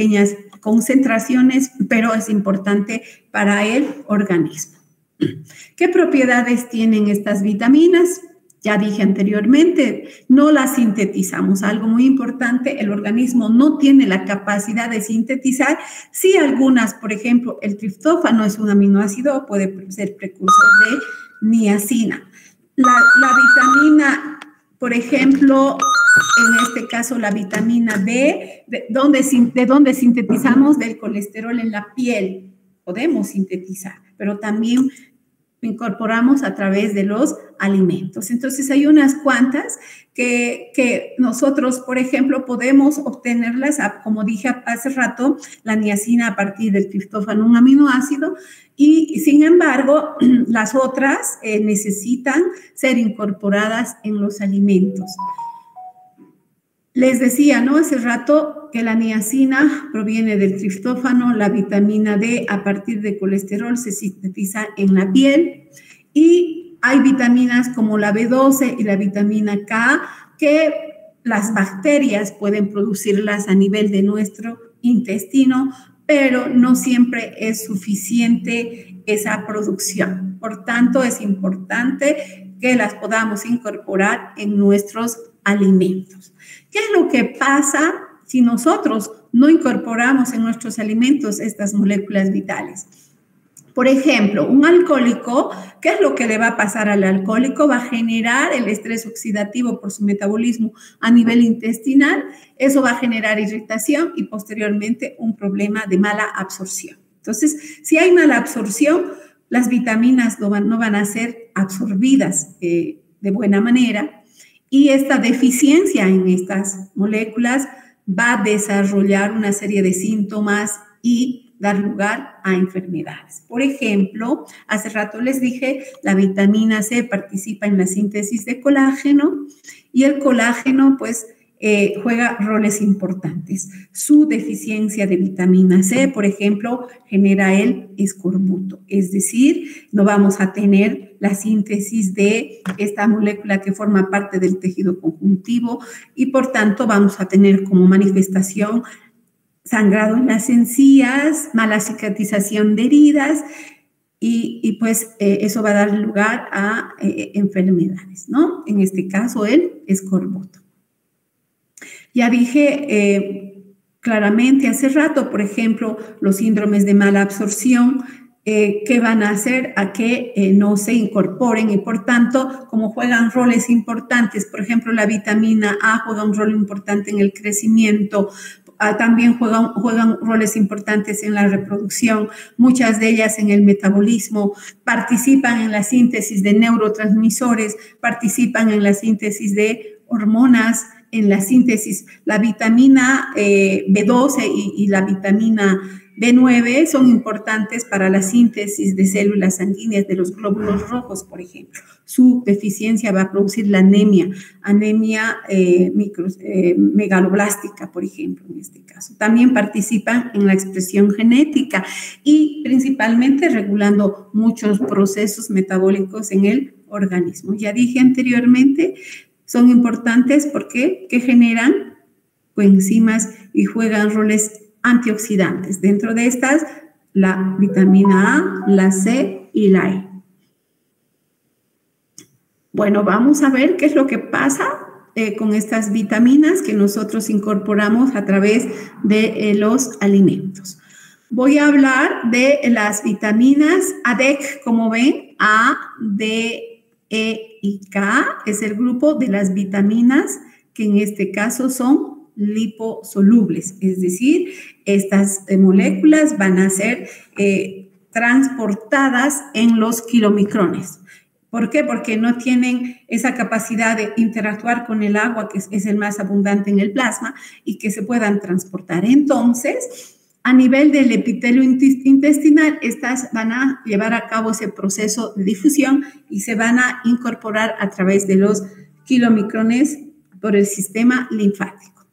pequeñas concentraciones, pero es importante para el organismo. ¿Qué propiedades tienen estas vitaminas? Ya dije anteriormente, no las sintetizamos. Algo muy importante, el organismo no tiene la capacidad de sintetizar. Sí, algunas, por ejemplo, el triptófano es un aminoácido, puede ser precursor de niacina. La vitamina, por ejemplo, en este caso la vitamina D, ¿de dónde sintetizamos? Del colesterol en la piel. Podemos sintetizar, pero también incorporamos a través de los alimentos. Entonces, hay unas cuantas que nosotros, por ejemplo, podemos obtenerlas, como dije hace rato, la niacina a partir del triptófano, un aminoácido, y sin embargo, las otras necesitan ser incorporadas en los alimentos. Les decía, ¿no? Hace rato que la niacina proviene del triptófano, la vitamina D a partir de colesterol se sintetiza en la piel y hay vitaminas como la B12 y la vitamina K que las bacterias pueden producirlas a nivel de nuestro intestino, pero no siempre es suficiente esa producción. Por tanto, es importante que las podamos incorporar en nuestros alimentos. ¿Qué es lo que pasa si nosotros no incorporamos en nuestros alimentos estas moléculas vitales? Por ejemplo, un alcohólico, ¿qué es lo que le va a pasar al alcohólico? Va a generar el estrés oxidativo por su metabolismo a nivel intestinal. Eso va a generar irritación y posteriormente un problema de mala absorción. Entonces, si hay mala absorción, las vitaminas no van a ser absorbidas de buena manera. Y esta deficiencia en estas moléculas va a desarrollar una serie de síntomas y dar lugar a enfermedades. Por ejemplo, hace rato les dije, la vitamina C participa en la síntesis de colágeno y el colágeno, pues, juega roles importantes. Su deficiencia de vitamina C, por ejemplo, genera el escorbuto, es decir, no vamos a tener la síntesis de esta molécula que forma parte del tejido conjuntivo y por tanto vamos a tener como manifestación sangrado en las encías, mala cicatrización de heridas y pues eso va a dar lugar a enfermedades, ¿no? En este caso el escorbuto. Ya dije claramente hace rato, por ejemplo, los síndromes de mala absorción, que van a hacer a que no se incorporen y por tanto, como juegan roles importantes, por ejemplo, la vitamina A juega un rol importante en el crecimiento, también juegan roles importantes en la reproducción, muchas de ellas en el metabolismo, participan en la síntesis de neurotransmisores, participan en la síntesis de hormonas, en la síntesis. La vitamina B12 y la vitamina B9 son importantes para la síntesis de células sanguíneas de los glóbulos rojos, por ejemplo. Su deficiencia va a producir la anemia megaloblástica, por ejemplo, en este caso. También participan en la expresión genética y principalmente regulando muchos procesos metabólicos en el organismo. Ya dije anteriormente, son importantes porque generan coenzimas y juegan roles antioxidantes. Dentro de estas, la vitamina A, la C y la E. Bueno, vamos a ver qué es lo que pasa con estas vitaminas que nosotros incorporamos a través de los alimentos. Voy a hablar de las vitaminas ADEC, como ven, A, D, E y K es el grupo de las vitaminas que en este caso son liposolubles, es decir, estas moléculas van a ser transportadas en los kilomicrones. ¿Por qué? Porque no tienen esa capacidad de interactuar con el agua, que es el más abundante en el plasma, y que se puedan transportar. Entonces, a nivel del epitelio intestinal, estas van a llevar a cabo ese proceso de difusión y se van a incorporar a través de los kilomicrones por el sistema linfático.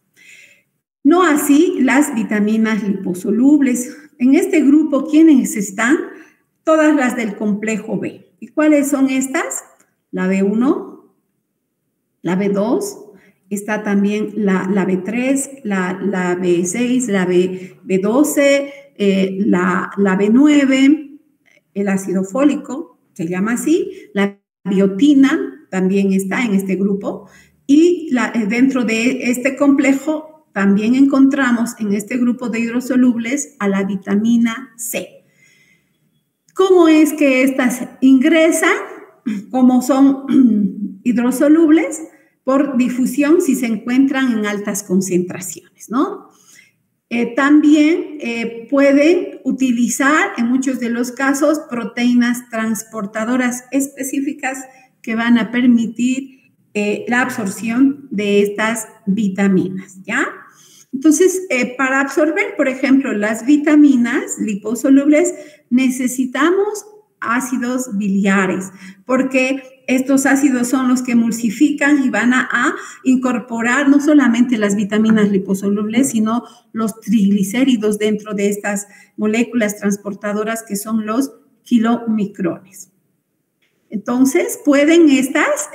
No así las vitaminas liposolubles. En este grupo, ¿quiénes están? Todas las del complejo B. ¿Y cuáles son estas? La B1, la B2 está también la B3, la B6, la B12, la B9, el ácido fólico, se llama así, la biotina también está en este grupo, y dentro de este complejo también encontramos en este grupo de hidrosolubles a la vitamina C. ¿Cómo es que estas ingresan? Como son hidrosolubles, por difusión si se encuentran en altas concentraciones, ¿no? También pueden utilizar en muchos de los casos proteínas transportadoras específicas que van a permitir la absorción de estas vitaminas, ¿ya? Entonces, para absorber, por ejemplo, las vitaminas liposolubles, necesitamos ácidos biliares, porque estos ácidos son los que emulsifican y van a incorporar no solamente las vitaminas liposolubles, sino los triglicéridos dentro de estas moléculas transportadoras que son los kilomicrones. Entonces, pueden estas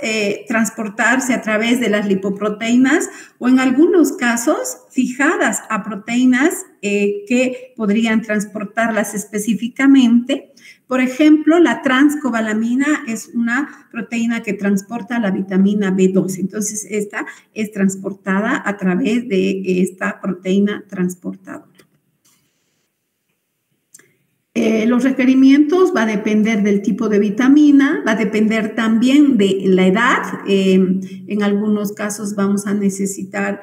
transportarse a través de las lipoproteínas o en algunos casos fijadas a proteínas que podrían transportarlas específicamente. Por ejemplo, la transcobalamina es una proteína que transporta la vitamina B12. Entonces, esta es transportada a través de esta proteína transportadora. Los requerimientos va a depender del tipo de vitamina, va a depender también de la edad. En algunos casos vamos a necesitar,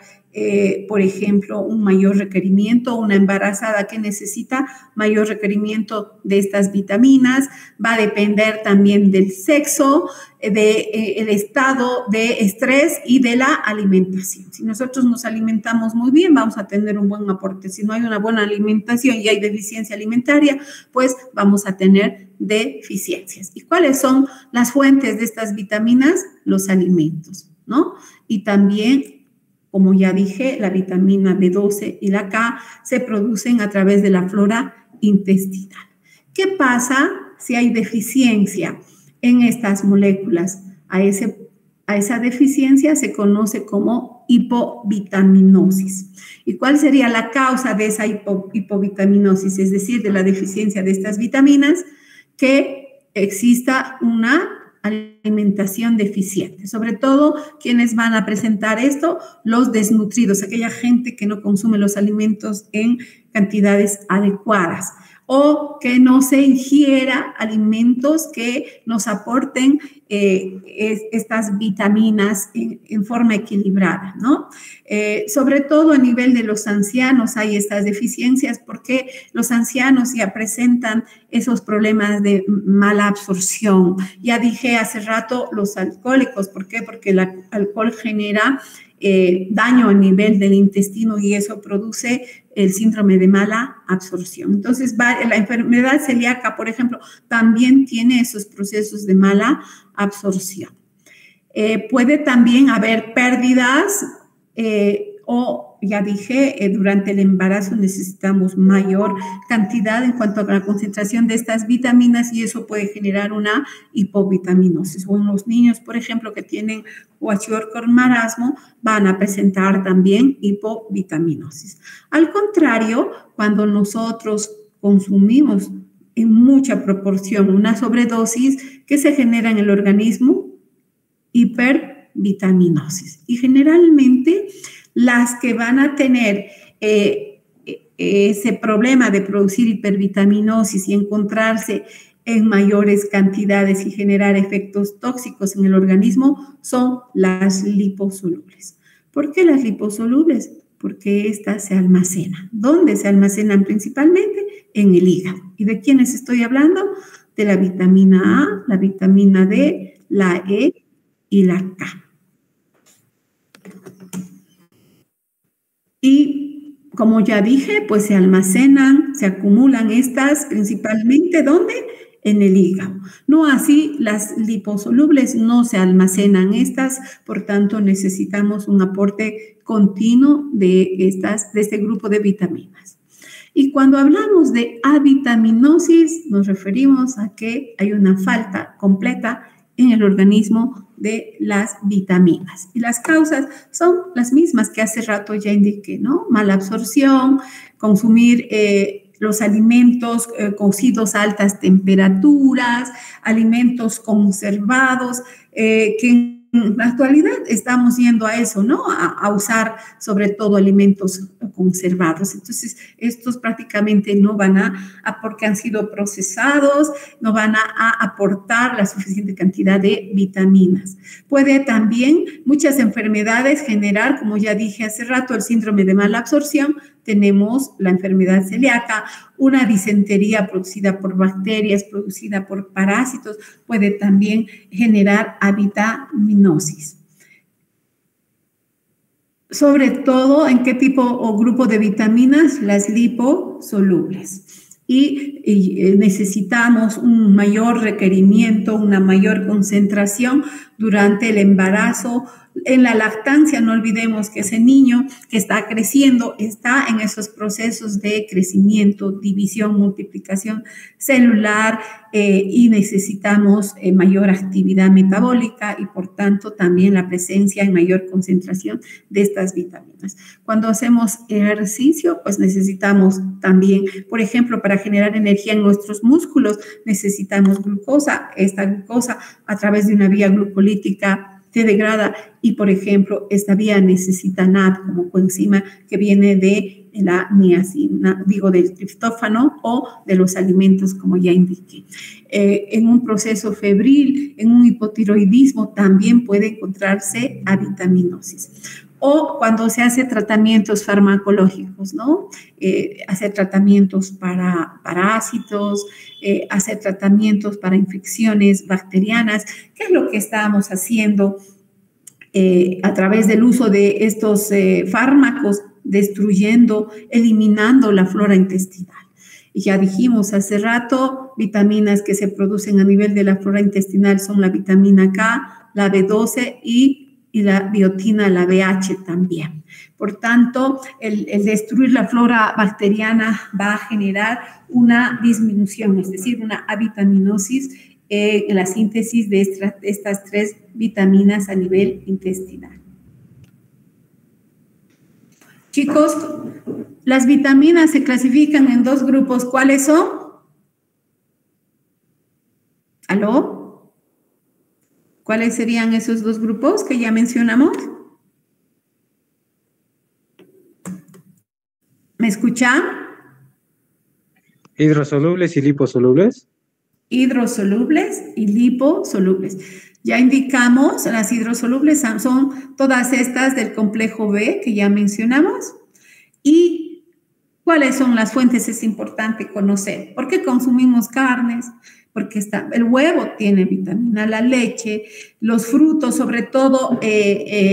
por ejemplo, un mayor requerimiento, una embarazada que necesita mayor requerimiento de estas vitaminas. Va a depender también del sexo, del estado de estrés y de la alimentación. Si nosotros nos alimentamos muy bien, vamos a tener un buen aporte. Si no hay una buena alimentación y hay deficiencia alimentaria, pues vamos a tener deficiencias. ¿Y cuáles son las fuentes de estas vitaminas? Los alimentos, ¿no? Y también, como ya dije, la vitamina B12 y la K se producen a través de la flora intestinal. ¿Qué pasa si hay deficiencia en estas moléculas? A esa deficiencia se conoce como hipovitaminosis. ¿Y cuál sería la causa de esa hipovitaminosis? Es decir, de la deficiencia de estas vitaminas, que exista una alimentación deficiente. Sobre todo, quienes van a presentar esto, los desnutridos, aquella gente que no consume los alimentos en cantidades adecuadas o que no se ingiera alimentos que nos aporten estas vitaminas en forma equilibrada, ¿no? Sobre todo a nivel de los ancianos hay estas deficiencias porque los ancianos ya presentan esos problemas de mala absorción. Ya dije hace rato los alcohólicos, ¿por qué? Porque el alcohol genera daño a nivel del intestino y eso produce el síndrome de mala absorción. Entonces, la enfermedad celíaca, por ejemplo, también tiene esos procesos de mala absorción. Puede también haber pérdidas o, ya dije, durante el embarazo necesitamos mayor cantidad en cuanto a la concentración de estas vitaminas y eso puede generar una hipovitaminosis. O en los niños, por ejemplo, que tienen kwashiorkor con marasmo, van a presentar también hipovitaminosis. Al contrario, cuando nosotros consumimos en mucha proporción una sobredosis que se genera en el organismo, hipervitaminosis. Y generalmente las que van a tener ese problema de producir hipervitaminosis y encontrarse en mayores cantidades y generar efectos tóxicos en el organismo son las liposolubles. ¿Por qué las liposolubles? Porque estas se almacenan. ¿Dónde se almacenan principalmente? En el hígado. ¿Y de quiénes estoy hablando? De la vitamina A, la vitamina D, la E y la K. Y como ya dije, pues se almacenan, se acumulan estas principalmente, ¿dónde? En el hígado. No así, las liposolubles no se almacenan estas, por tanto necesitamos un aporte continuo de este grupo de vitaminas. Y cuando hablamos de avitaminosis, nos referimos a que hay una falta completa en el organismo de las vitaminas. Y las causas son las mismas que hace rato ya indiqué, ¿no? Mala absorción, consumir los alimentos cocidos a altas temperaturas, alimentos conservados, que en la actualidad estamos yendo a eso, ¿no? A usar sobre todo alimentos conservados. Entonces, estos prácticamente no van porque han sido procesados, no van a aportar la suficiente cantidad de vitaminas. Puede también muchas enfermedades generar, como ya dije hace rato, el síndrome de mala absorción. Tenemos la enfermedad celíaca, una disentería producida por bacterias, producida por parásitos, puede también generar avitaminosis. Sobre todo, ¿en qué tipo o grupo de vitaminas? Las liposolubles. Y necesitamos un mayor requerimiento, una mayor concentración durante el embarazo. En la lactancia, no olvidemos que ese niño que está creciendo está en esos procesos de crecimiento, división, multiplicación celular y necesitamos mayor actividad metabólica y por tanto también la presencia en mayor concentración de estas vitaminas. Cuando hacemos ejercicio, pues necesitamos también, por ejemplo, para generar energía en nuestros músculos, necesitamos glucosa. Esta glucosa a través de una vía glucolítica se degrada y, por ejemplo, esta vía necesita NAD como coenzima que viene de la niacina, del triptófano o de los alimentos, como ya indiqué. En un proceso febril, en un hipotiroidismo, también puede encontrarse avitaminosis. O cuando se hace tratamientos farmacológicos, ¿no? Hacer tratamientos para parásitos, hacer tratamientos para infecciones bacterianas. ¿Qué es lo que estábamos haciendo a través del uso de estos fármacos? Destruyendo, eliminando la flora intestinal. Y ya dijimos hace rato, vitaminas que se producen a nivel de la flora intestinal son la vitamina K, la B12 y la biotina, la BH también. Por tanto, el destruir la flora bacteriana va a generar una disminución, es decir, una avitaminosis en la síntesis de estas 3 vitaminas a nivel intestinal. Chicos, las vitaminas se clasifican en 2 grupos. ¿Cuáles son? ¿Aló? ¿Cuáles serían esos 2 grupos que ya mencionamos? ¿Me escuchan? Hidrosolubles y liposolubles. Hidrosolubles y liposolubles. Ya indicamos, las hidrosolubles son todas estas del complejo B que ya mencionamos. ¿Y cuáles son las fuentes? Es importante conocer. ¿Por qué consumimos carnes? Porque el huevo tiene vitamina, la leche, los frutos, sobre todo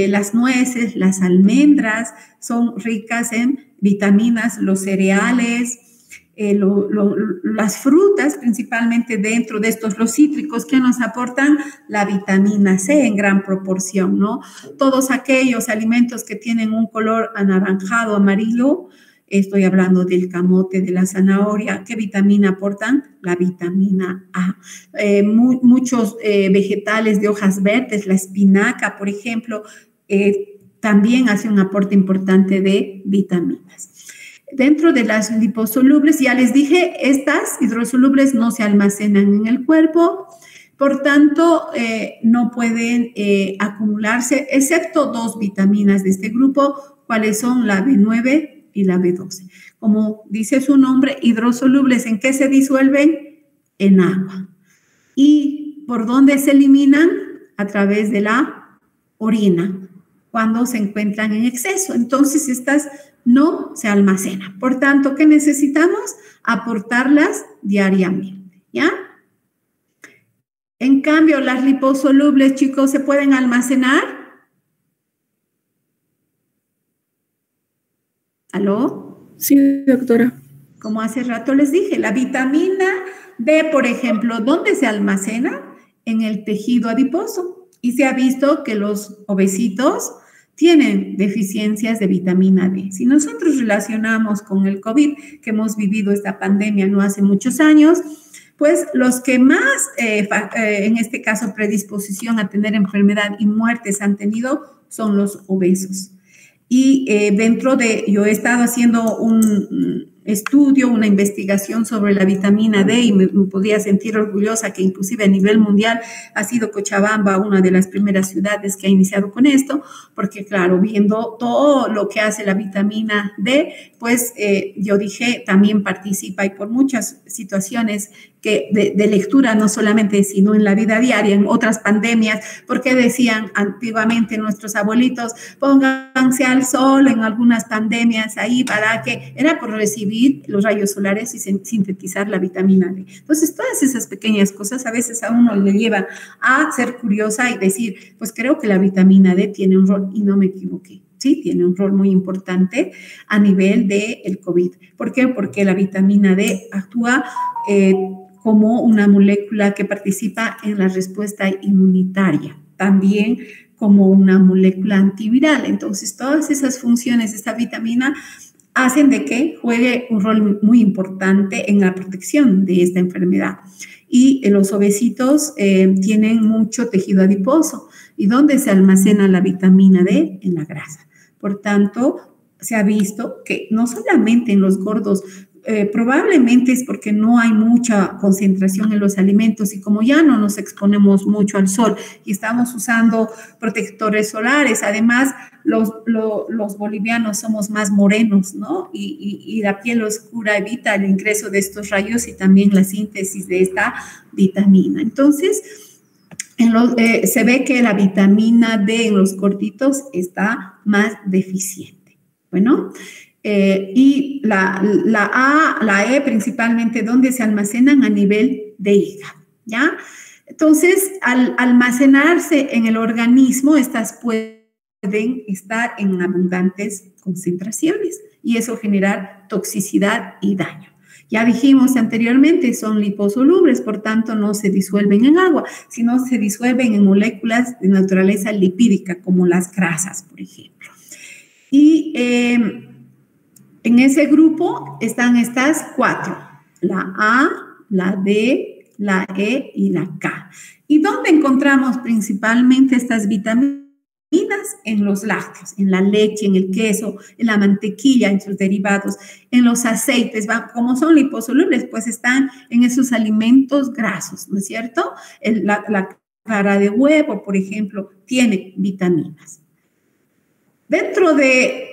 las nueces, las almendras, son ricas en vitaminas, los cereales, las frutas, principalmente dentro de estos, los cítricos que nos aportan la vitamina C en gran proporción, ¿no? Todos aquellos alimentos que tienen un color anaranjado, amarillo, estoy hablando del camote, de la zanahoria, ¿qué vitamina aportan? La vitamina A. Muchos vegetales de hojas verdes, la espinaca, por ejemplo, también hace un aporte importante de vitaminas. Dentro de las liposolubles, ya les dije, estas hidrosolubles no se almacenan en el cuerpo, por tanto, no pueden acumularse, excepto 2 vitaminas de este grupo, ¿cuáles son? La B9 y la B12. Como dice su nombre, hidrosolubles, ¿en qué se disuelven? En agua. ¿Y por dónde se eliminan? A través de la orina, cuando se encuentran en exceso. Entonces, estas no se almacenan. Por tanto, ¿qué necesitamos? Aportarlas diariamente, ¿ya? En cambio, las liposolubles, chicos, ¿se pueden almacenar? ¿Aló? Sí, doctora. Como hace rato les dije, la vitamina D, por ejemplo, ¿dónde se almacena? En el tejido adiposo. Y se ha visto que los obesitos tienen deficiencias de vitamina D. Si nosotros relacionamos con el COVID, que hemos vivido esta pandemia no hace muchos años, Pues los que más, en este caso, predisposición a tener enfermedad y muertes han tenido son los obesos. Y yo he estado haciendo un estudio, una investigación sobre la vitamina D y me podría sentir orgullosa que inclusive a nivel mundial ha sido Cochabamba una de las primeras ciudades que ha iniciado con esto, porque claro, viendo todo lo que hace la vitamina D, pues yo dije, también participa y por muchas situaciones de lectura, no solamente, sino en la vida diaria, en otras pandemias, porque decían antiguamente nuestros abuelitos, pónganse al sol en algunas pandemias ahí para que, era por recibir los rayos solares y sintetizar la vitamina D. Entonces, todas esas pequeñas cosas a veces a uno le llevan a ser curiosa y decir, pues creo que la vitamina D tiene un rol y no me equivoqué. Sí, tiene un rol muy importante a nivel del COVID. ¿Por qué? Porque la vitamina D actúa como una molécula que participa en la respuesta inmunitaria, también como una molécula antiviral. Entonces, todas esas funciones de esta vitamina hacen de que juegue un rol muy importante en la protección de esta enfermedad. Y los obesitos tienen mucho tejido adiposo. ¿Y dónde se almacena la vitamina D? En la grasa. Por tanto, se ha visto que no solamente en los gordos, probablemente es porque no hay mucha concentración en los alimentos y como ya no nos exponemos mucho al sol y estamos usando protectores solares, además los bolivianos somos más morenos, ¿no? Y la piel oscura evita el ingreso de estos rayos y también la síntesis de esta vitamina. Entonces, se ve que la vitamina D en los gorditos está más deficiente. Bueno, y la A, la E principalmente, ¿dónde se almacenan? A nivel de hígado, ¿ya? Entonces, al almacenarse en el organismo, estas pueden estar en abundantes concentraciones y eso generar toxicidad y daño. Ya dijimos anteriormente, son liposolubles, por tanto no se disuelven en agua, sino se disuelven en moléculas de naturaleza lipídica, como las grasas, por ejemplo. Y en ese grupo están estas 4, la A, la D, la E y la K. ¿Y dónde encontramos principalmente estas vitaminas? En los lácteos, en la leche, en el queso, en la mantequilla, en sus derivados, en los aceites. Como son liposolubles, pues están en esos alimentos grasos, ¿no es cierto? La clara de huevo, por ejemplo, tiene vitaminas. Dentro de,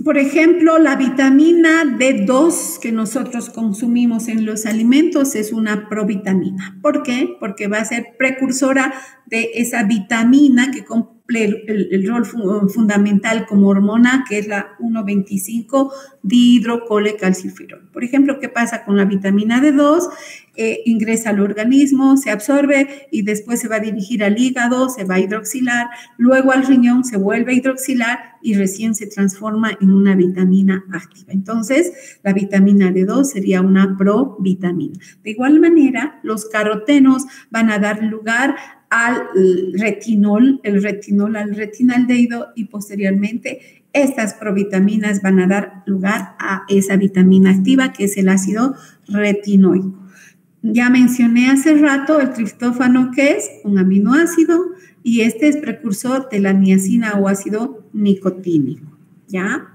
por ejemplo, la vitamina D2 que nosotros consumimos en los alimentos es una provitamina. ¿Por qué? Porque va a ser precursora de esa vitamina que cumple el rol fundamental como hormona, que es la 1,25 dihidrocolecalciferol. Por ejemplo, ¿qué pasa con la vitamina D2? Ingresa al organismo, se absorbe y después se va a dirigir al hígado, se va a hidroxilar, luego al riñón se vuelve a hidroxilar y recién se transforma en una vitamina activa. Entonces, la vitamina D2 sería una provitamina. De igual manera, los carotenos van a dar lugar al retinol, el retinol al retinaldehído y posteriormente estas provitaminas van a dar lugar a esa vitamina activa que es el ácido retinoico. Ya mencioné hace rato el triptófano, que es un aminoácido y este es precursor de la niacina o ácido nicotínico, ¿ya?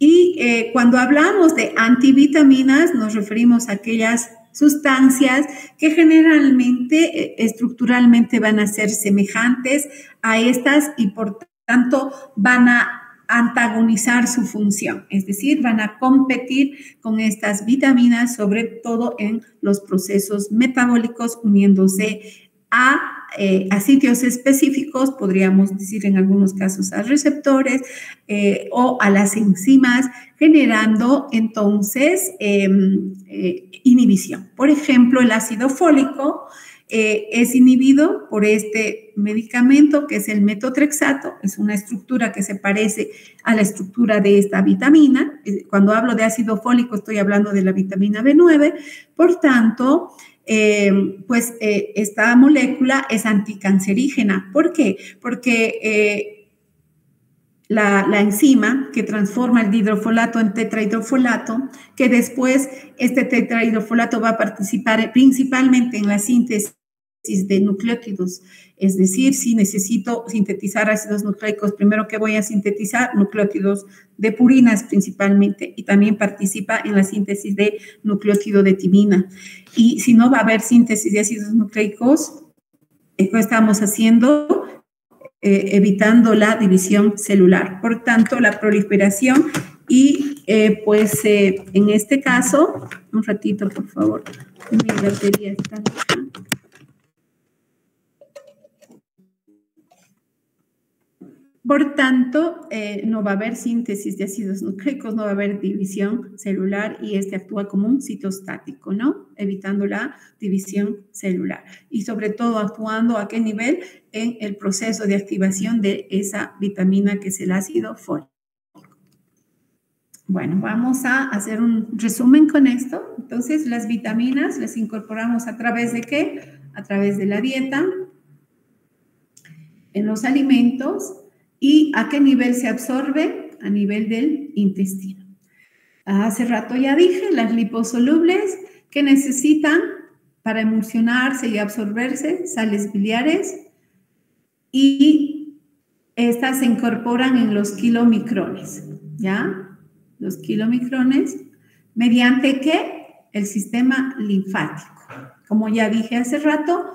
Y cuando hablamos de antivitaminas nos referimos a aquellas sustancias que generalmente estructuralmente van a ser semejantes a estas y por tanto van a antagonizar su función, es decir, van a competir con estas vitaminas, sobre todo en los procesos metabólicos, uniéndose a sitios específicos, podríamos decir en algunos casos a receptores o a las enzimas, generando entonces inhibición. Por ejemplo, el ácido fólico es inhibido por este medicamento que es el metotrexato, es una estructura que se parece a la estructura de esta vitamina. Cuando hablo de ácido fólico estoy hablando de la vitamina B9, por tanto, esta molécula es anticancerígena. ¿Por qué? Porque la enzima que transforma el dihidrofolato en tetrahidrofolato, que después este tetrahidrofolato va a participar principalmente en la síntesis de nucleótidos. Es decir, si necesito sintetizar ácidos nucleicos, primero que voy a sintetizar nucleótidos de purinas principalmente, y también participa en la síntesis de nucleótido de timina. Y si no va a haber síntesis de ácidos nucleicos, ¿qué estamos haciendo? Evitando la división celular. Por tanto, la proliferación y en este caso, un ratito, por favor, mi batería está acá. Por tanto, no va a haber síntesis de ácidos nucleicos, no va a haber división celular y este actúa como un citostático, ¿no? Evitando la división celular. Y sobre todo actuando ¿a qué nivel? En el proceso de activación de esa vitamina que es el ácido fólico. Bueno, vamos a hacer un resumen con esto. Entonces, las vitaminas las incorporamos a través de ¿qué? A través de la dieta, en los alimentos. ¿Y a qué nivel se absorbe? A nivel del intestino. Hace rato ya dije, las liposolubles que necesitan para emulsionarse y absorberse, sales biliares, y estas se incorporan en los kilomicrones, ¿ya? Los kilomicrones, ¿mediante qué? El sistema linfático. Como ya dije hace rato,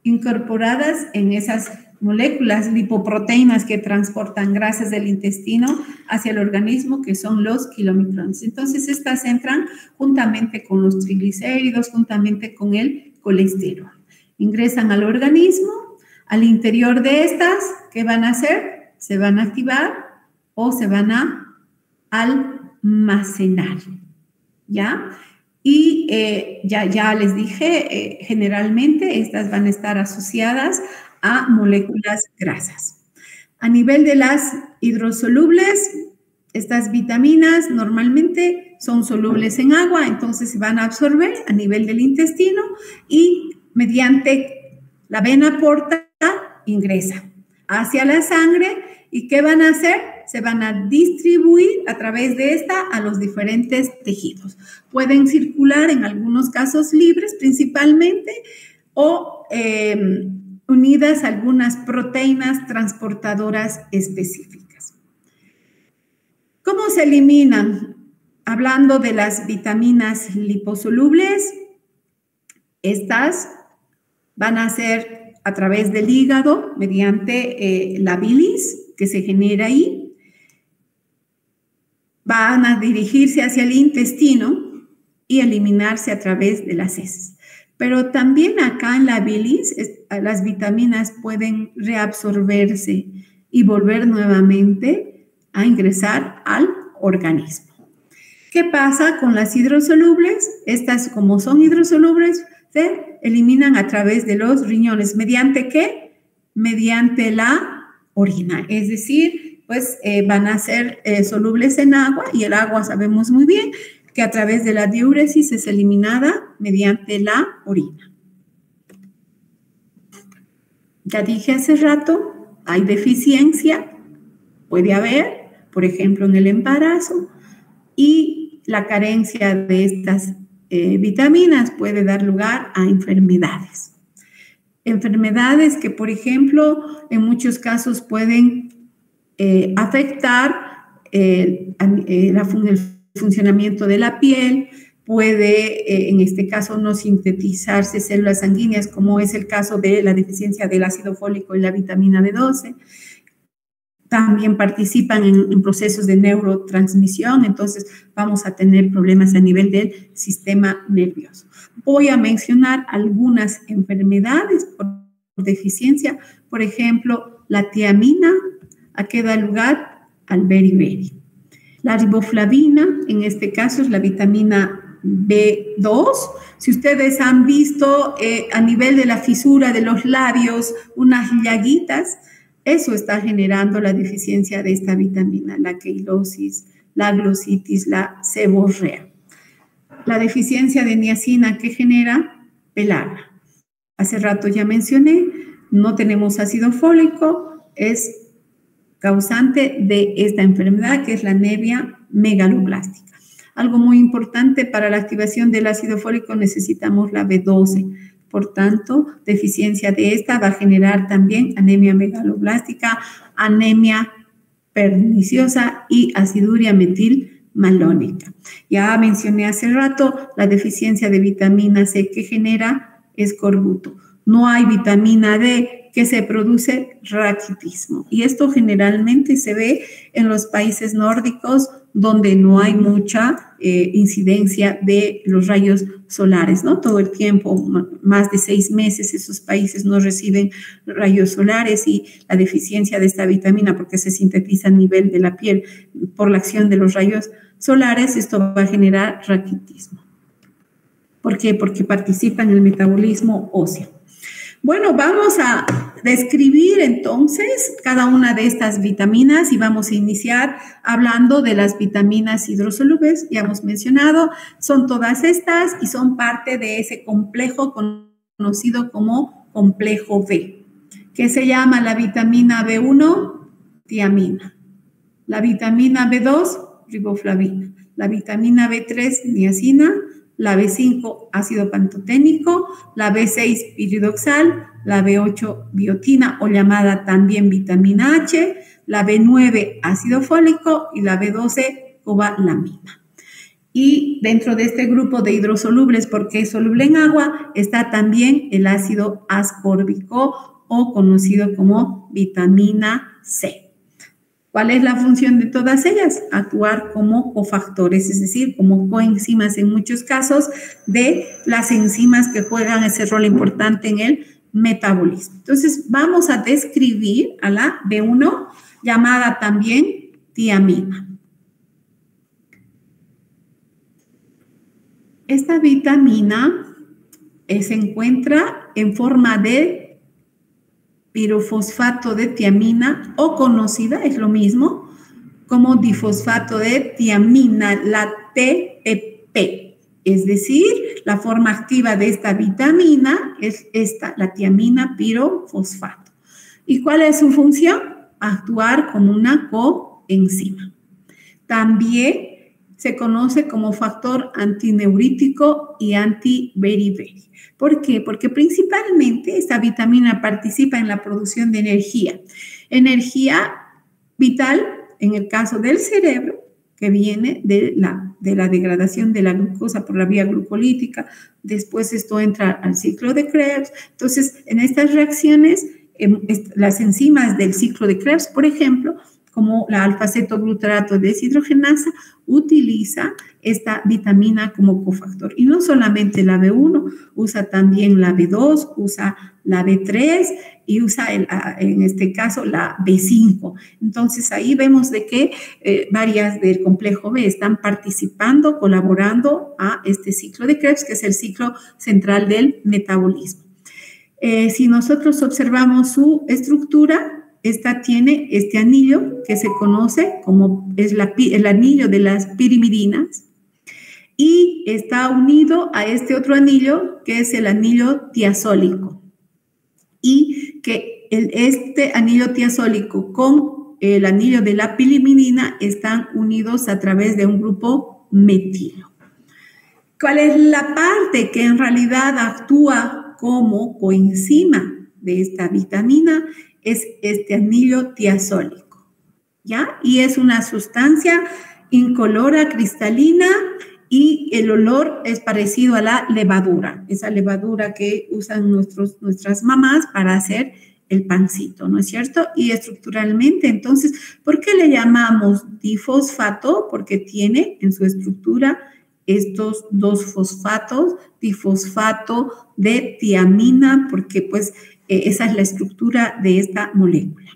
incorporadas en esas moléculas lipoproteínas que transportan grasas del intestino hacia el organismo, que son los kilomicrones. Entonces, estas entran juntamente con los triglicéridos, juntamente con el colesterol. Ingresan al organismo, al interior de estas, ¿qué van a hacer? Se van a activar o se van a almacenar, ¿ya? Y ya les dije, generalmente estas van a estar asociadas a moléculas grasas. A nivel de las hidrosolubles, estas vitaminas normalmente son solubles en agua, entonces se van a absorber a nivel del intestino y mediante la vena porta ingresa hacia la sangre. ¿Y qué van a hacer? Se van a distribuir a través de esta a los diferentes tejidos. Pueden circular en algunos casos libres principalmente o unidas a algunas proteínas transportadoras específicas. ¿Cómo se eliminan? Hablando de las vitaminas liposolubles, estas van a ser a través del hígado mediante la bilis que se genera ahí. Van a dirigirse hacia el intestino y eliminarse a través de las heces. Pero también acá en la bilis, las vitaminas pueden reabsorberse y volver nuevamente a ingresar al organismo. ¿Qué pasa con las hidrosolubles? Estas, como son hidrosolubles, se eliminan a través de los riñones. ¿Mediante qué? Mediante la orina. Es decir, pues van a ser solubles en agua, y el agua sabemos muy bien que a través de la diuresis es eliminada mediante la orina. Ya dije hace rato, hay deficiencia, puede haber, por ejemplo, en el embarazo, y la carencia de estas vitaminas puede dar lugar a enfermedades. Enfermedades que, por ejemplo, en muchos casos pueden afectar el funcionamiento de la piel, puede, en este caso, no sintetizarse células sanguíneas, como es el caso de la deficiencia del ácido fólico y la vitamina B12. También participan en procesos de neurotransmisión, entonces vamos a tener problemas a nivel del sistema nervioso. Voy a mencionar algunas enfermedades por deficiencia, por ejemplo, la tiamina, ¿a qué da lugar? Al beriberi. La riboflavina, en este caso es la vitamina B2. Si ustedes han visto a nivel de la fisura de los labios unas llaguitas, eso está generando la deficiencia de esta vitamina, la queilosis, la glositis, la seborrea. La deficiencia de niacina, ¿qué genera? Pelarga. Hace rato ya mencioné, no tenemos ácido fólico, es causante de esta enfermedad, que es la anemia megaloblástica. Algo muy importante para la activación del ácido fólico necesitamos la B12. Por tanto, deficiencia de esta va a generar también anemia megaloblástica, anemia perniciosa y aciduria metilmalónica. Ya mencioné hace rato la deficiencia de vitamina C que genera escorbuto. No hay vitamina D, que se produce raquitismo. Y esto generalmente se ve en los países nórdicos donde no hay mucha incidencia de los rayos solares, ¿no? Todo el tiempo, más de 6 meses, esos países no reciben rayos solares y la deficiencia de esta vitamina, porque se sintetiza a nivel de la piel por la acción de los rayos solares, esto va a generar raquitismo. ¿Por qué? Porque participa en el metabolismo óseo. Bueno, vamos a describir entonces cada una de estas vitaminas y vamos a iniciar hablando de las vitaminas hidrosolubles. Ya hemos mencionado, son todas estas y son parte de ese complejo conocido como complejo B, que se llama la vitamina B1, tiamina, la vitamina B2, riboflavina, la vitamina B3, niacina, la B5, ácido pantoténico, la B6, piridoxal, la B8, biotina o llamada también vitamina H, la B9, ácido fólico y la B12, cobalamina. Y dentro de este grupo de hidrosolubles, porque es soluble en agua, está también el ácido ascórbico o conocido como vitamina C. ¿Cuál es la función de todas ellas? Actuar como cofactores, es decir, como coenzimas en muchos casos de las enzimas que juegan ese rol importante en el metabolismo. Entonces, vamos a describir a la B1, llamada también tiamina. Esta vitamina se encuentra en forma de pirofosfato de tiamina o conocida, es lo mismo, como difosfato de tiamina, la TPP. Es decir, la forma activa de esta vitamina es esta, la tiamina pirofosfato. ¿Y cuál es su función? Actuar como una coenzima. También se conoce como factor antineurítico y antiberiberi. ¿Por qué? Porque principalmente esta vitamina participa en la producción de energía. Energía vital, en el caso del cerebro, que viene de la degradación de la glucosa por la vía glucolítica. Después esto entra al ciclo de Krebs. Entonces, en estas reacciones, las enzimas del ciclo de Krebs, por ejemplo, como la alfa-cetoglutarato deshidrogenasa, utiliza esta vitamina como cofactor. Y no solamente la B1, usa también la B2, usa la B3 y usa, en este caso, la B5. Entonces, ahí vemos de que varias del complejo B están participando, colaborando a este ciclo de Krebs, que es el ciclo central del metabolismo. Si nosotros observamos su estructura, esta tiene este anillo que se conoce como es el anillo de las pirimidinas y está unido a este otro anillo que es el anillo tiazólico. Y que este anillo tiazólico con el anillo de la pirimidina están unidos a través de un grupo metilo. ¿Cuál es la parte que en realidad actúa como coenzima de esta vitamina? Es este anillo tiazólico, ¿ya? Y es una sustancia incolora, cristalina, y el olor es parecido a la levadura, esa levadura que usan nuestras mamás para hacer el pancito, ¿no es cierto? Y estructuralmente, entonces, ¿por qué le llamamos difosfato? Porque tiene en su estructura estos dos fosfatos, difosfato de tiamina, porque pues esa es la estructura de esta molécula.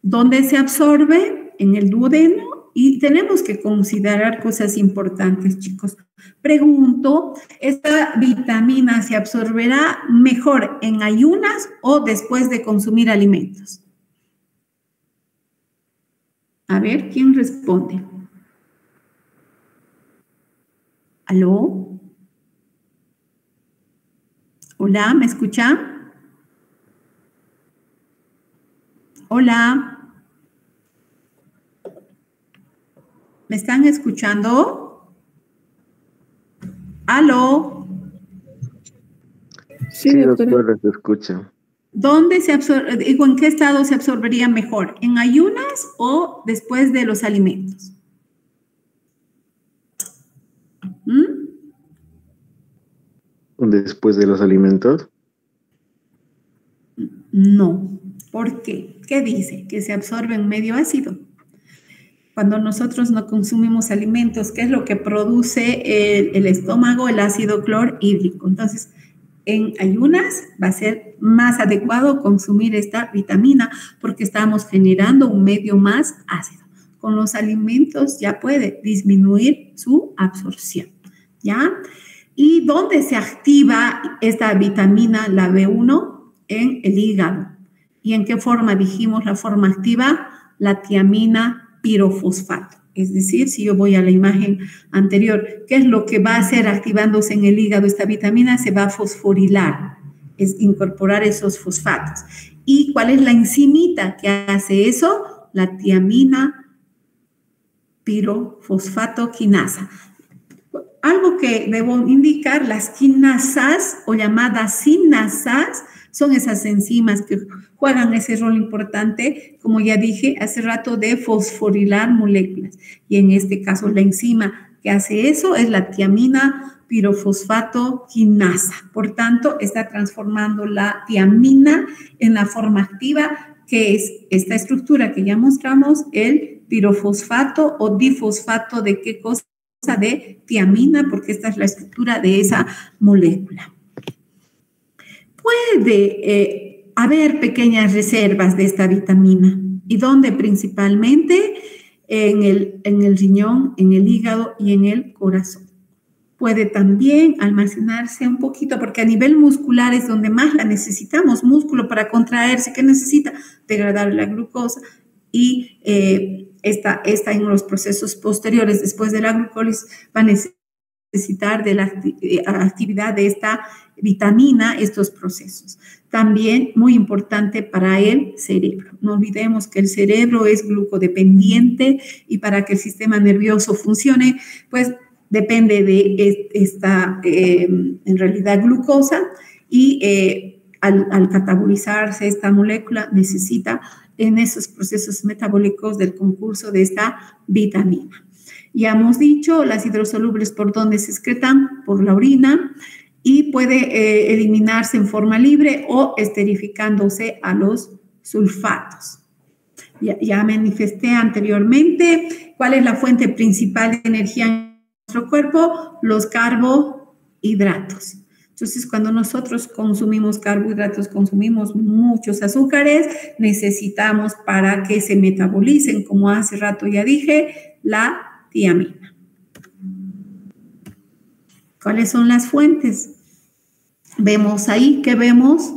¿Dónde se absorbe? En el duodeno. Y tenemos que considerar cosas importantes, chicos. Pregunto, ¿esta vitamina se absorberá mejor en ayunas o después de consumir alimentos? A ver, ¿quién responde? ¿Aló? Hola, ¿me escucha? Hola. ¿Me están escuchando? ¿Aló? Sí, doctora, se escucha. ¿Dónde se absorbe, digo, en qué estado se absorbería mejor? ¿En ayunas o después de los alimentos? ¿Después de los alimentos? No. ¿Por qué? ¿Qué dice? Que se absorbe en medio ácido. Cuando nosotros no consumimos alimentos, ¿qué es lo que produce el estómago? El ácido clorhídrico. Entonces, en ayunas va a ser más adecuado consumir esta vitamina porque estamos generando un medio más ácido. Con los alimentos ya puede disminuir su absorción, ¿ya? ¿Y dónde se activa esta vitamina, la B1? En el hígado. ¿Y en qué forma dijimos la forma activa? La tiamina pirofosfato. Es decir, si yo voy a la imagen anterior, ¿qué es lo que va a hacer activándose en el hígado esta vitamina? Se va a fosforilar, es incorporar esos fosfatos. ¿Y cuál es la enzimita que hace eso? La tiamina pirofosfato quinasa. Algo que debo indicar, las quinasas o llamadas sinasas son esas enzimas que juegan ese rol importante, como ya dije hace rato, de fosforilar moléculas. Y en este caso la enzima que hace eso es la tiamina pirofosfato quinasa. Por tanto, está transformando la tiamina en la forma activa, que es esta estructura que ya mostramos, el pirofosfato o difosfato de qué cosa, de tiamina, porque esta es la estructura de esa molécula. Puede haber pequeñas reservas de esta vitamina. ¿Y dónde? Principalmente en el riñón, en el hígado y en el corazón. Puede también almacenarse un poquito, porque a nivel muscular es donde más la necesitamos. Músculo para contraerse, ¿qué necesita? Degradar la glucosa y esta en los procesos posteriores, después de la glucólisis, va a necesitar de la actividad de esta vitamina, estos procesos. También muy importante para el cerebro. No olvidemos que el cerebro es glucodependiente y para que el sistema nervioso funcione, pues depende de esta, en realidad, glucosa y al catabolizarse esta molécula necesita en esos procesos metabólicos del concurso de esta vitamina. Ya hemos dicho, las hidrosolubles por dónde se excretan, por la orina, y puede eliminarse en forma libre o esterificándose a los sulfatos. Ya manifesté anteriormente cuál es la fuente principal de energía en nuestro cuerpo, los carbohidratos. Entonces, cuando nosotros consumimos carbohidratos, consumimos muchos azúcares, necesitamos para que se metabolicen, como hace rato ya dije, la tiamina. ¿Cuáles son las fuentes? Vemos ahí que vemos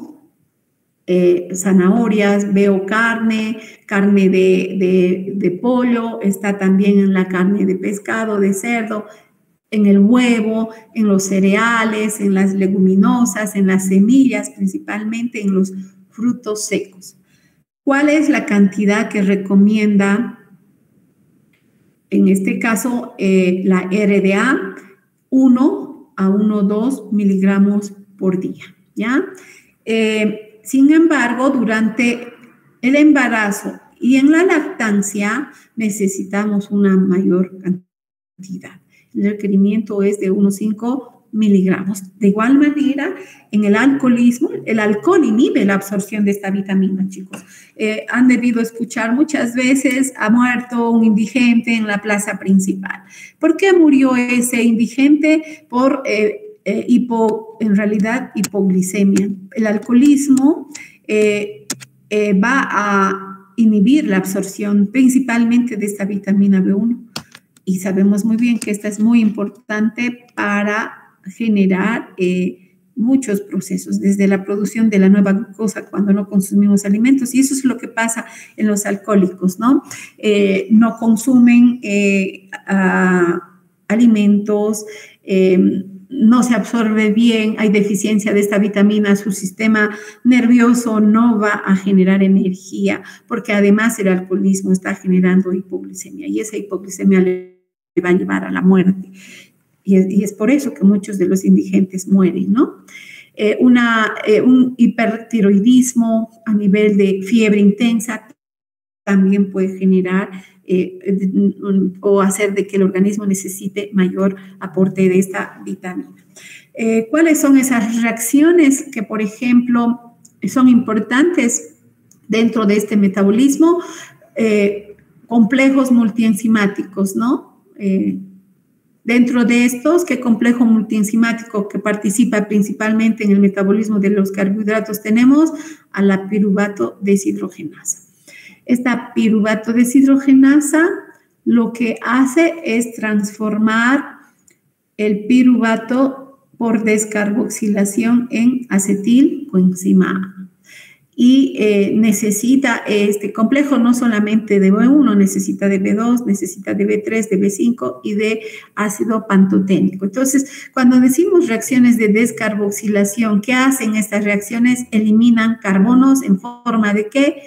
zanahorias, veo carne de pollo, está también en la carne de pescado, de cerdo, en el huevo, en los cereales, en las leguminosas, en las semillas, principalmente en los frutos secos. ¿Cuál es la cantidad que recomienda, en este caso, la RDA? 1 a 1,2 miligramos por día, ¿ya? Sin embargo, durante el embarazo y en la lactancia necesitamos una mayor cantidad. El requerimiento es de 1,5 miligramos. De igual manera, en el alcoholismo, el alcohol inhibe la absorción de esta vitamina, chicos. Han debido escuchar muchas veces, ha muerto un indigente en la plaza principal. ¿Por qué murió ese indigente? Por en realidad, hipoglicemia. El alcoholismo va a inhibir la absorción principalmente de esta vitamina B1. Y sabemos muy bien que esta es muy importante para generar muchos procesos, desde la producción de la nueva glucosa cuando no consumimos alimentos, y eso es lo que pasa en los alcohólicos, ¿no? No consumen alimentos, no se absorbe bien, hay deficiencia de esta vitamina, su sistema nervioso no va a generar energía, porque además el alcoholismo está generando hipoglicemia, y esa hipoglicemia le va a llevar a la muerte. Y es por eso que muchos de los indigentes mueren, ¿no? Un hipertiroidismo a nivel de fiebre intensa también puede generar o hacer de que el organismo necesite mayor aporte de esta vitamina. ¿Cuáles son esas reacciones que, por ejemplo, son importantes dentro de este metabolismo? Complejos multienzimáticos, ¿no? Dentro de estos, ¿qué complejo multienzimático que participa principalmente en el metabolismo de los carbohidratos tenemos? A la piruvato deshidrogenasa. Esta piruvato deshidrogenasa lo que hace es transformar el piruvato por descarboxilación en acetilcoenzima A. Y necesita este complejo no solamente de B1, necesita de B2, necesita de B3, de B5 y de ácido pantoténico. Entonces, cuando decimos reacciones de descarboxilación, ¿qué hacen estas reacciones? Eliminan carbonos en forma de ¿qué?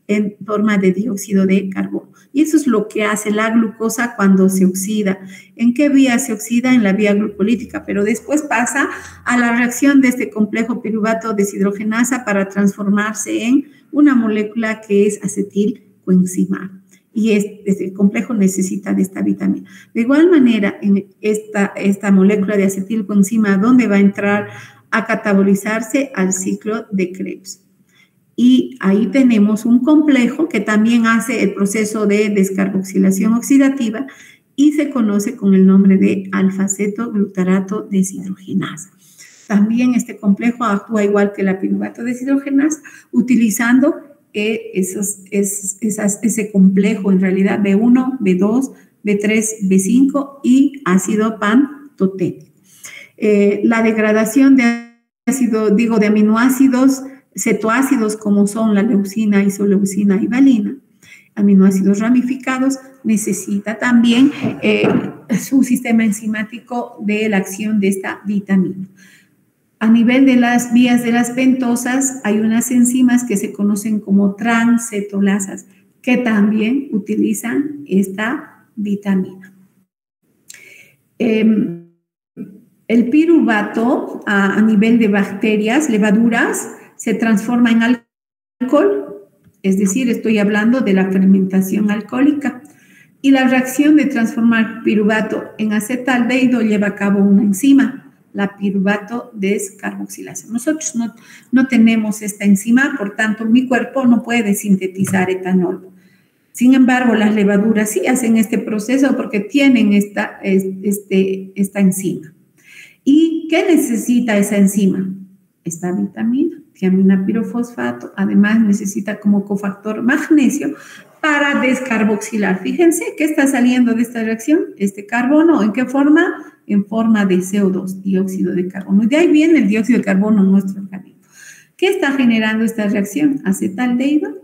En forma de dióxido de carbono. Y eso es lo que hace la glucosa cuando se oxida. ¿En qué vía se oxida? En la vía glucolítica, pero después pasa a la reacción de este complejo piruvato deshidrogenasa para transformarse en una molécula que es acetilcoenzima A. Y este complejo necesita de esta vitamina. De igual manera, en esta molécula de acetilcoenzima A, ¿dónde va a entrar a catabolizarse? Al ciclo de Krebs. Y ahí tenemos un complejo que también hace el proceso de descarboxilación oxidativa y se conoce con el nombre de alfa-cetoglutarato deshidrogenasa. También este complejo actúa igual que la piruvato deshidrogenasa, utilizando ese complejo, en realidad B1, B2, B3, B5 y ácido pantoténico. La degradación de aminoácidos cetoácidos como son la leucina, isoleucina y valina, aminoácidos ramificados, necesita también su sistema enzimático de la acción de esta vitamina. A nivel de las vías de las pentosas, hay unas enzimas que se conocen como transcetolasas, que también utilizan esta vitamina. El piruvato a nivel de bacterias, levaduras, se transforma en alcohol, es decir, estoy hablando de la fermentación alcohólica. Y la reacción de transformar piruvato en acetaldehído lleva a cabo una enzima, la piruvato descarboxilasa. Nosotros no tenemos esta enzima, por tanto, mi cuerpo no puede sintetizar etanol. Sin embargo, las levaduras sí hacen este proceso porque tienen esta enzima. ¿Y qué necesita esa enzima? Esta vitamina, tiamina pirofosfato, además necesita como cofactor magnesio para descarboxilar. Fíjense que está saliendo de esta reacción este carbono, ¿en qué forma? En forma de CO2, dióxido de carbono. Y de ahí viene el dióxido de carbono en nuestro organismo. ¿Qué está generando esta reacción? Acetaldehído,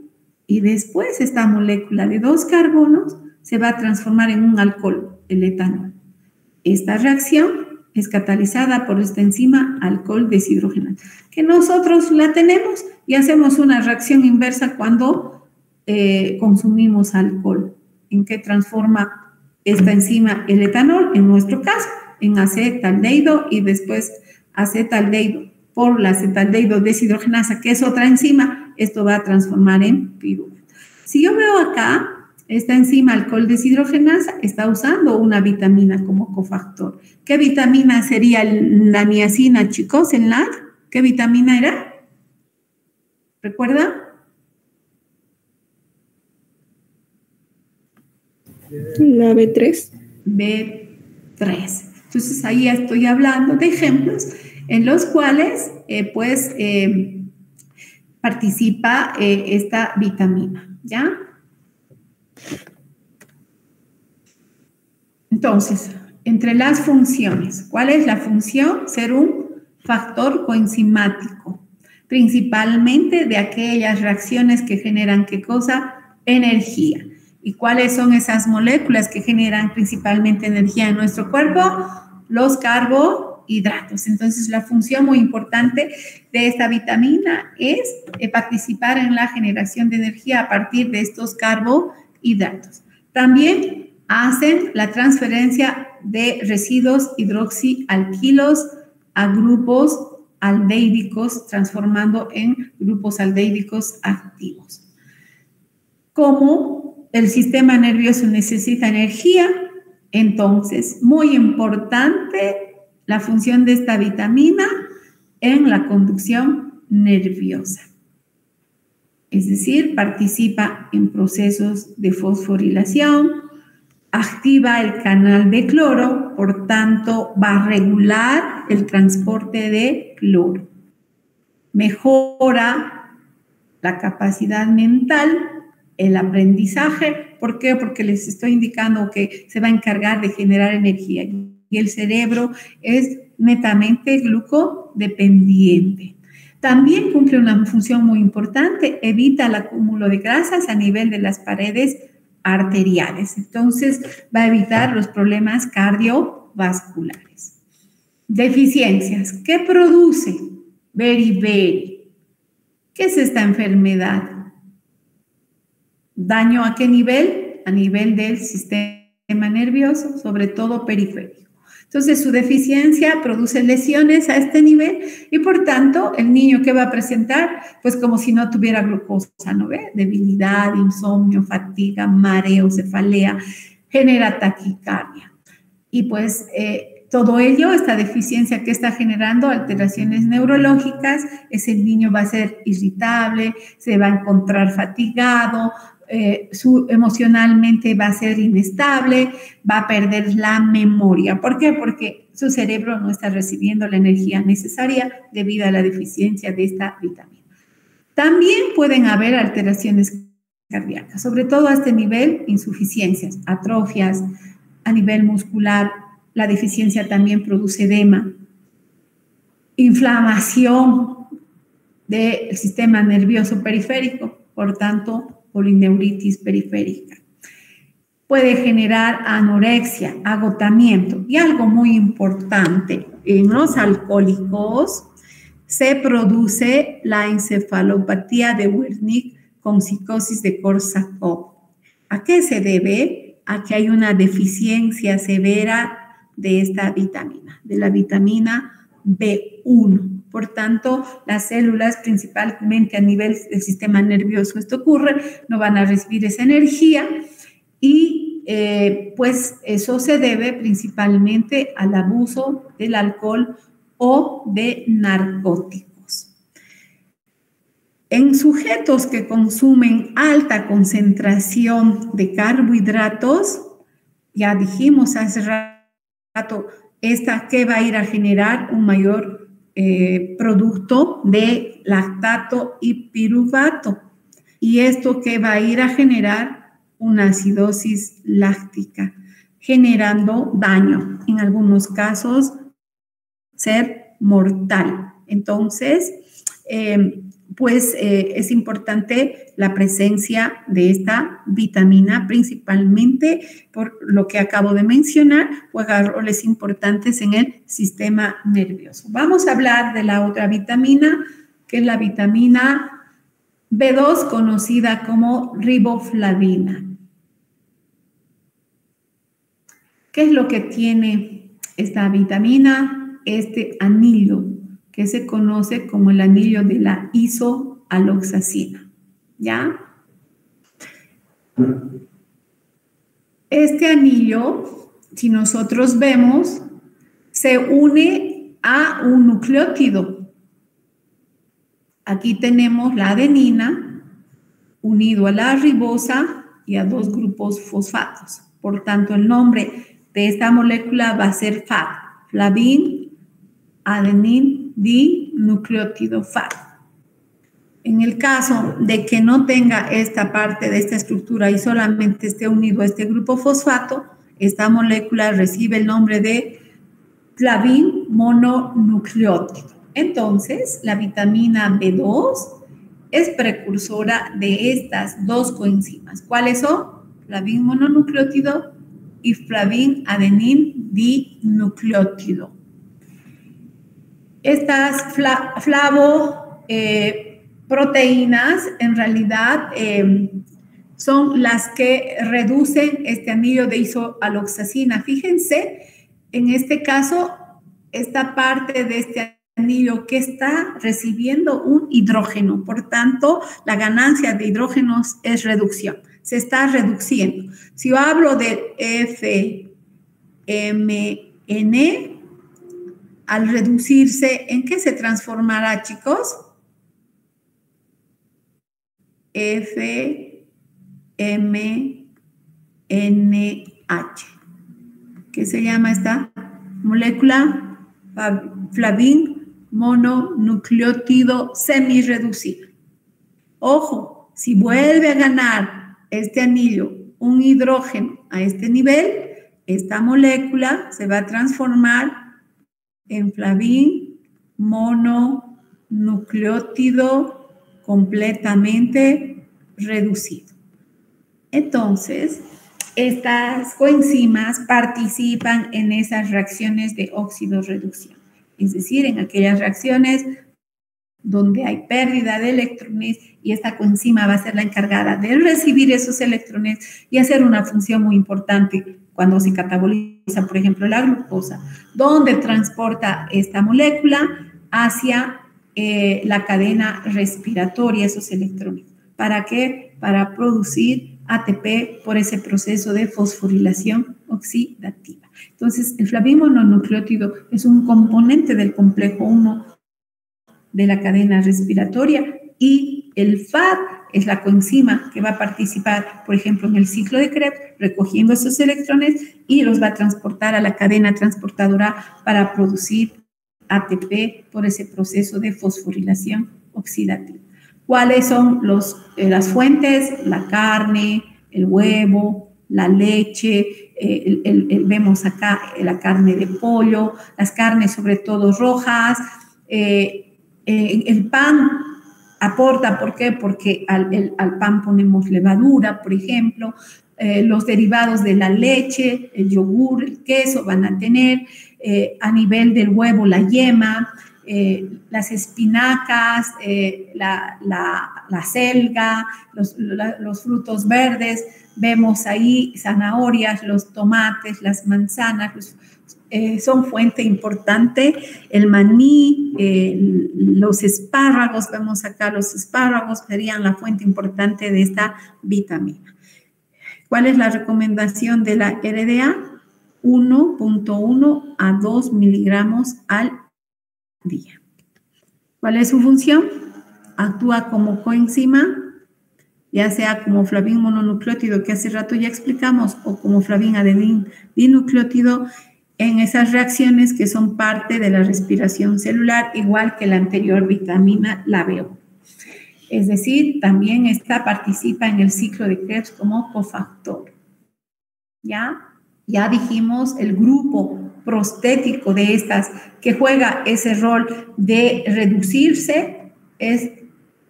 y después esta molécula de 2 carbonos se va a transformar en un alcohol, el etanol. Esta reacción es catalizada por esta enzima alcohol deshidrogenasa, que nosotros la tenemos y hacemos una reacción inversa cuando consumimos alcohol. ¿En qué transforma esta enzima el etanol? En nuestro caso, en acetaldehído y después acetaldehído por la acetaldehído deshidrogenasa, que es otra enzima, esto va a transformar en piruvato. Si yo veo acá, esta enzima alcohol deshidrogenasa está usando una vitamina como cofactor. ¿Qué vitamina sería la niacina, chicos, en la? ¿Qué vitamina era? ¿Recuerda? La B3. B3. Entonces, ahí estoy hablando de ejemplos en los cuales, participa esta vitamina, ¿ya? Entonces, entre las funciones, ¿cuál es la función? Ser un factor coenzimático, principalmente de aquellas reacciones que generan, ¿qué cosa? Energía. ¿Y cuáles son esas moléculas que generan principalmente energía en nuestro cuerpo? Los carbohidratos. Entonces, la función muy importante de esta vitamina es participar en la generación de energía a partir de estos carbohidratos. También hacen la transferencia de residuos hidroxialquilos a grupos aldehídicos, transformando en grupos aldehídicos activos. Como el sistema nervioso necesita energía, entonces, muy importante la función de esta vitamina en la conducción nerviosa. Es decir, participa en procesos de fosforilación, activa el canal de cloro, por tanto, va a regular el transporte de cloro. Mejora la capacidad mental, el aprendizaje. ¿Por qué? Porque les estoy indicando que se va a encargar de generar energía y el cerebro es netamente glucodependiente. También cumple una función muy importante, evita el acúmulo de grasas a nivel de las paredes arteriales. Entonces, va a evitar los problemas cardiovasculares. Deficiencias. ¿Qué produce beriberi? ¿Qué es esta enfermedad? ¿Daño a qué nivel? A nivel del sistema nervioso, sobre todo periférico. Entonces, su deficiencia produce lesiones a este nivel y, por tanto, el niño que va a presentar, pues como si no tuviera glucosa, ¿no ve? Debilidad, insomnio, fatiga, mareo, cefalea, genera taquicardia. Y pues todo ello, esta deficiencia que está generando alteraciones neurológicas, ese niño va a ser irritable, se va a encontrar fatigado, emocionalmente va a ser inestable, va a perder la memoria. ¿Por qué? Porque su cerebro no está recibiendo la energía necesaria debido a la deficiencia de esta vitamina. También pueden haber alteraciones cardíacas, sobre todo a este nivel, insuficiencias, atrofias a nivel muscular. La deficiencia también produce edema, inflamación del sistema nervioso periférico, por tanto, polineuritis periférica. Puede generar anorexia, agotamiento. Y algo muy importante, en los alcohólicos se produce la encefalopatía de Wernicke con psicosis de Korsakoff. ¿A qué se debe? A que hay una deficiencia severa de esta vitamina, de la vitamina B1. Por tanto, las células, principalmente a nivel del sistema nervioso, esto ocurre, no van a recibir esa energía y pues eso se debe principalmente al abuso del alcohol o de narcóticos. En sujetos que consumen alta concentración de carbohidratos, ya dijimos hace rato, esta que va a ir a generar un mayor producto de lactato y piruvato. Y esto que va a ir a generar una acidosis láctica, generando daño, en algunos casos ser mortal. Entonces, es importante la presencia de esta vitamina, principalmente por lo que acabo de mencionar, juega roles importantes en el sistema nervioso. Vamos a hablar de la otra vitamina, que es la vitamina B2, conocida como riboflavina. ¿Qué es lo que tiene esta vitamina? Este anillo, que se conoce como el anillo de la isoaloxacina, ¿ya? Este anillo, si nosotros vemos, se une a un nucleótido. Aquí tenemos la adenina unido a la ribosa y a dos grupos fosfatos. Por tanto, el nombre de esta molécula va a ser FAD, flavin, adenin, dinucleótido FAD. En el caso de que no tenga esta parte de esta estructura y solamente esté unido a este grupo fosfato, esta molécula recibe el nombre de flavin mononucleótido. Entonces, la vitamina B2 es precursora de estas dos coenzimas. ¿Cuáles son? Flavin mononucleótido y flavin adenin dinucleótido. Estas flavoproteínas en realidad son las que reducen este anillo de isoaloxacina. Fíjense, en este caso, esta parte de este anillo que está recibiendo un hidrógeno. Por tanto, la ganancia de hidrógenos es reducción. Se está reduciendo. Si yo hablo de FMN, al reducirse, ¿en qué se transformará, chicos? FMNH. ¿Qué se llama esta molécula? Flavin mononucleótido semirreducido. Ojo, si vuelve a ganar este anillo un hidrógeno a este nivel, esta molécula se va a transformar en flavin mononucleótido completamente reducido. Entonces, estas coenzimas participan en esas reacciones de oxidorreducción, es decir, en aquellas reacciones donde hay pérdida de electrones y esta coenzima va a ser la encargada de recibir esos electrones y hacer una función muy importante cuando se cataboliza, por ejemplo, la glucosa, donde transporta esta molécula hacia la cadena respiratoria, esos electrones. ¿Para qué? Para producir ATP por ese proceso de fosforilación oxidativa. Entonces, el flavin mononucleótido es un componente del complejo 1 de la cadena respiratoria y el FAD es la coenzima que va a participar, por ejemplo, en el ciclo de Krebs, recogiendo esos electrones y los va a transportar a la cadena transportadora para producir ATP por ese proceso de fosforilación oxidativa. ¿Cuáles son las fuentes? La carne, el huevo, la leche, vemos acá la carne de pollo, las carnes sobre todo rojas, el pan aporta, ¿por qué? Porque al pan ponemos levadura, por ejemplo, los derivados de la leche, el yogur, el queso van a tener, a nivel del huevo la yema, las espinacas, la selga, los frutos verdes, vemos ahí zanahorias, los tomates, las manzanas, son fuente importante, el maní, los espárragos, vemos acá los espárragos serían la fuente importante de esta vitamina. ¿Cuál es la recomendación de la RDA? 1.1 a 2 miligramos al día. ¿Cuál es su función? Actúa como coenzima, ya sea como flavin mononucleótido, que hace rato ya explicamos, o como flavin adenina dinucleótido, en esas reacciones que son parte de la respiración celular, igual que la anterior vitamina, la B1. Es decir, también esta participa en el ciclo de Krebs como cofactor. ¿Ya? Ya dijimos el grupo prostético de estas que juega ese rol de reducirse es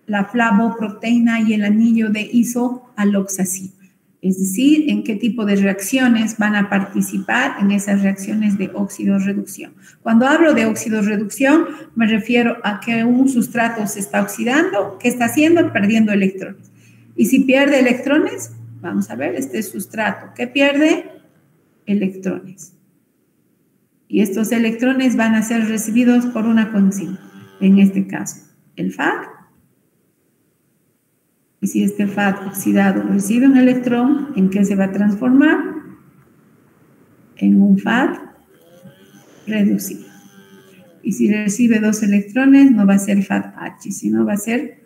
la flavoproteína y el anillo de isoaloxacina. Es decir, en qué tipo de reacciones van a participar en esas reacciones de oxidorreducción. Cuando hablo de oxidorreducción, me refiero a que un sustrato se está oxidando, ¿qué está haciendo? Perdiendo electrones. Y si pierde electrones, vamos a ver, este sustrato, ¿qué pierde? Electrones. Y estos electrones van a ser recibidos por una coenzima, en este caso, el FAD. Y si este FAD oxidado recibe un electrón, ¿en qué se va a transformar? En un FAD reducido. Y si recibe 2 electrones, no va a ser FAD-H, sino va a ser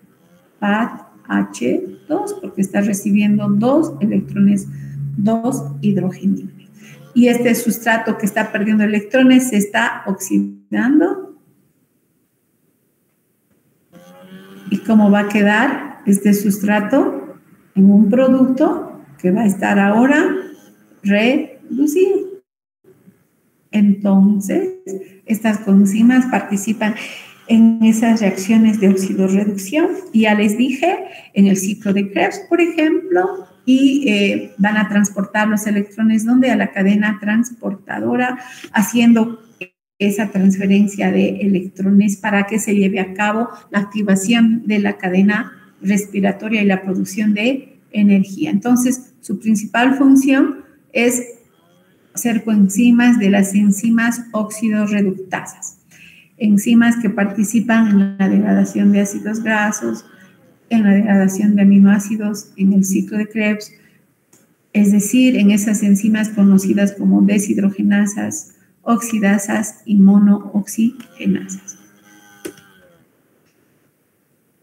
FAD-H2, porque está recibiendo 2 electrones, 2 hidrogeniones. Y este sustrato que está perdiendo electrones se está oxidando. ¿Y cómo va a quedar este sustrato? En un producto que va a estar ahora reducido. Entonces, estas coenzimas participan en esas reacciones de oxidorreducción. Y ya les dije, en el ciclo de Krebs, por ejemplo, y van a transportar los electrones donde a la cadena transportadora, haciendo esa transferencia de electrones para que se lleve a cabo la activación de la cadena respiratoria y la producción de energía. Entonces, su principal función es ser coenzimas de las enzimas oxidorreductasas, enzimas que participan en la degradación de ácidos grasos, en la degradación de aminoácidos en el ciclo de Krebs, es decir, en esas enzimas conocidas como deshidrogenasas, oxidasas y monooxigenasas.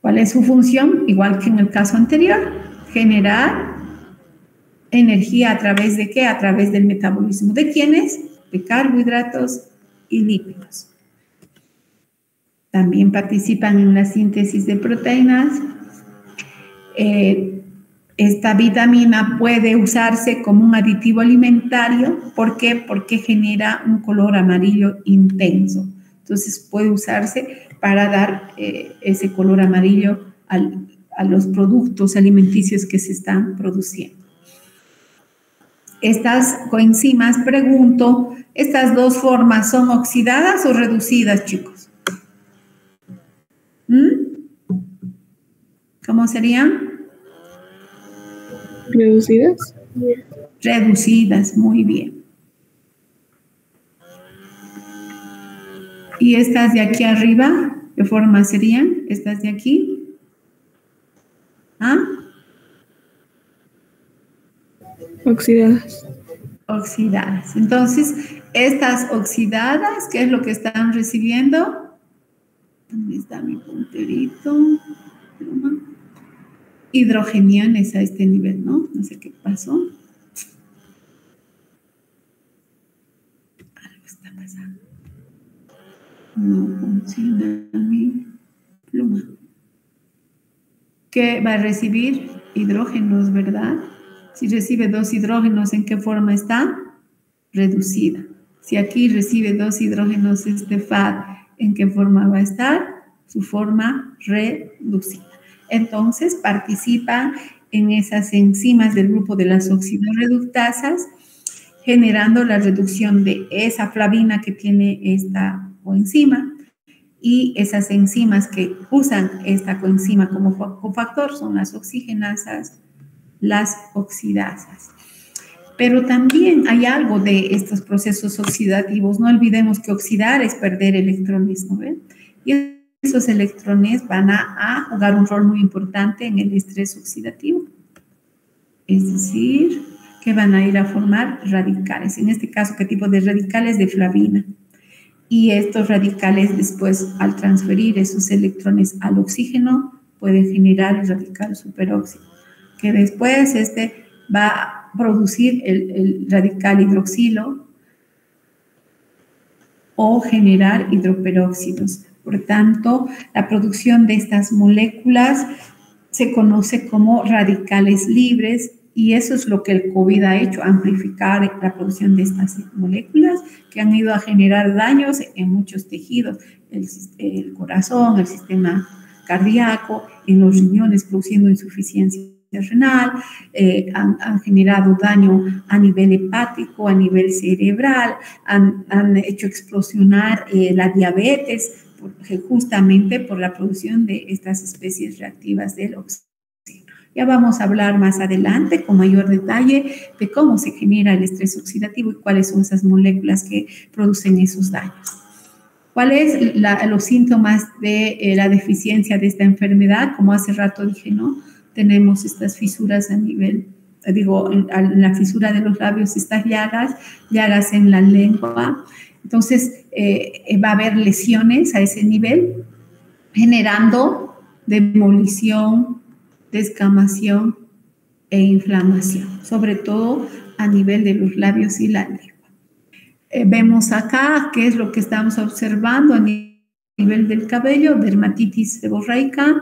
¿Cuál es su función? Igual que en el caso anterior, generar energía a través de ¿qué? A través del metabolismo. ¿De quiénes? De carbohidratos y lípidos. También participan en la síntesis de proteínas. Esta vitamina puede usarse como un aditivo alimentario. ¿Por qué? Porque genera un color amarillo intenso. Entonces puede usarse para dar ese color amarillo a los productos alimenticios que se están produciendo. Estas coenzimas, pregunto, ¿estas dos formas son oxidadas o reducidas, chicos? ¿Cómo serían? ¿Reducidas? Reducidas, muy bien. ¿Y estas de aquí arriba? ¿Qué forma serían? ¿Estas de aquí? ¿Ah? Oxidadas. Oxidadas. Entonces, estas oxidadas, ¿qué es lo que están recibiendo? ¿Dónde está mi punterito? Hidrogeniones a este nivel, ¿no? No sé qué pasó. Algo está pasando. No funciona mi pluma. ¿Qué va a recibir? Hidrógenos, ¿verdad? Si recibe 2 hidrógenos, ¿en qué forma está? Reducida. Si aquí recibe 2 hidrógenos este FAD, ¿en qué forma va a estar? Su forma reducida. Entonces, participan en esas enzimas del grupo de las oxidorreductasas, generando la reducción de esa flavina que tiene esta coenzima, y esas enzimas que usan esta coenzima como cofactor son las oxigenasas, las oxidasas. Pero también hay algo de estos procesos oxidativos. No olvidemos que oxidar es perder electrones, ¿no ven? Y esos electrones van a jugar un rol muy importante en el estrés oxidativo. Es decir, que van a ir a formar radicales. En este caso, ¿qué tipo de radicales? De flavina. Y estos radicales después, al transferir esos electrones al oxígeno, pueden generar el radical superóxido, que después va a producir el radical hidroxilo o generar hidroperóxidos. Por tanto, la producción de estas moléculas se conoce como radicales libres, y eso es lo que el COVID ha hecho, amplificar la producción de estas moléculas que han ido a generar daños en muchos tejidos, el corazón, el sistema cardíaco, en los riñones, produciendo insuficiencia renal, han generado daño a nivel hepático, a nivel cerebral, han hecho explosionar la diabetes, justamente por la producción de estas especies reactivas del oxígeno. Ya vamos a hablar más adelante con mayor detalle de cómo se genera el estrés oxidativo y cuáles son esas moléculas que producen esos daños. ¿Cuáles los síntomas de la deficiencia de esta enfermedad? Como hace rato dije, ¿no? Tenemos estas fisuras a nivel, en la fisura de los labios, estas llagas en la lengua. Entonces, va a haber lesiones a ese nivel, generando demolición, descamación e inflamación, sobre todo a nivel de los labios y la lengua. Vemos acá qué es lo que estamos observando a nivel del cabello: dermatitis seborreica,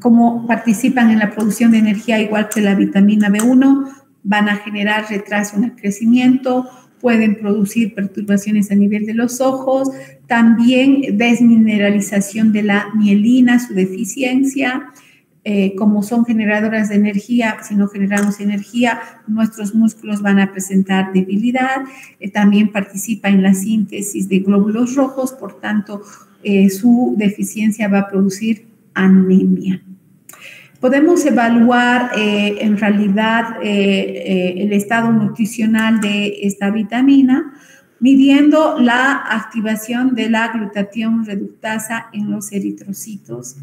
cómo participan en la producción de energía igual que la vitamina B1, van a generar retraso en el crecimiento, pueden producir perturbaciones a nivel de los ojos, también desmineralización de la mielina, su deficiencia. Como son generadoras de energía, si no generamos energía, nuestros músculos van a presentar debilidad. También participa en la síntesis de glóbulos rojos, por tanto, su deficiencia va a producir anemia. Podemos evaluar en realidad el estado nutricional de esta vitamina midiendo la activación de la glutatión reductasa en los eritrocitos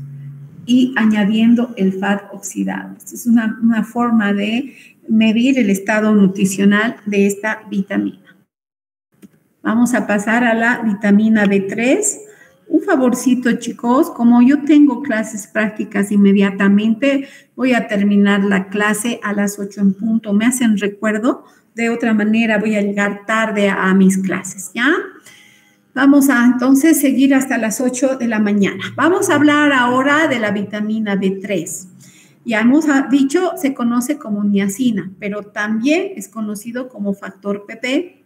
y añadiendo el FAD oxidado. Esta es una forma de medir el estado nutricional de esta vitamina. Vamos a pasar a la vitamina B3. Un favorcito, chicos, como yo tengo clases prácticas inmediatamente, voy a terminar la clase a las 8 en punto. Me hacen recuerdo, de otra manera voy a llegar tarde a mis clases, ¿ya? Vamos a entonces seguir hasta las 8 de la mañana. Vamos a hablar ahora de la vitamina B3. Ya hemos dicho, se conoce como niacina, pero también es conocido como factor PP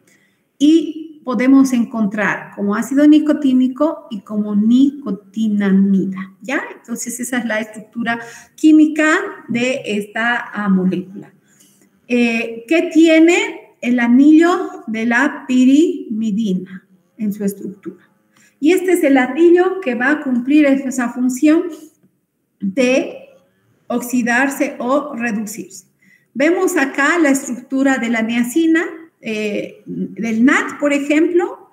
y podemos encontrar como ácido nicotínico y como nicotinamida, ¿ya? Entonces esa es la estructura química de esta molécula. ¿Qué tiene el anillo de la pirimidina en su estructura? Y este es el anillo que va a cumplir esa función de oxidarse o reducirse. Vemos acá la estructura de la niacina, del NAD, por ejemplo,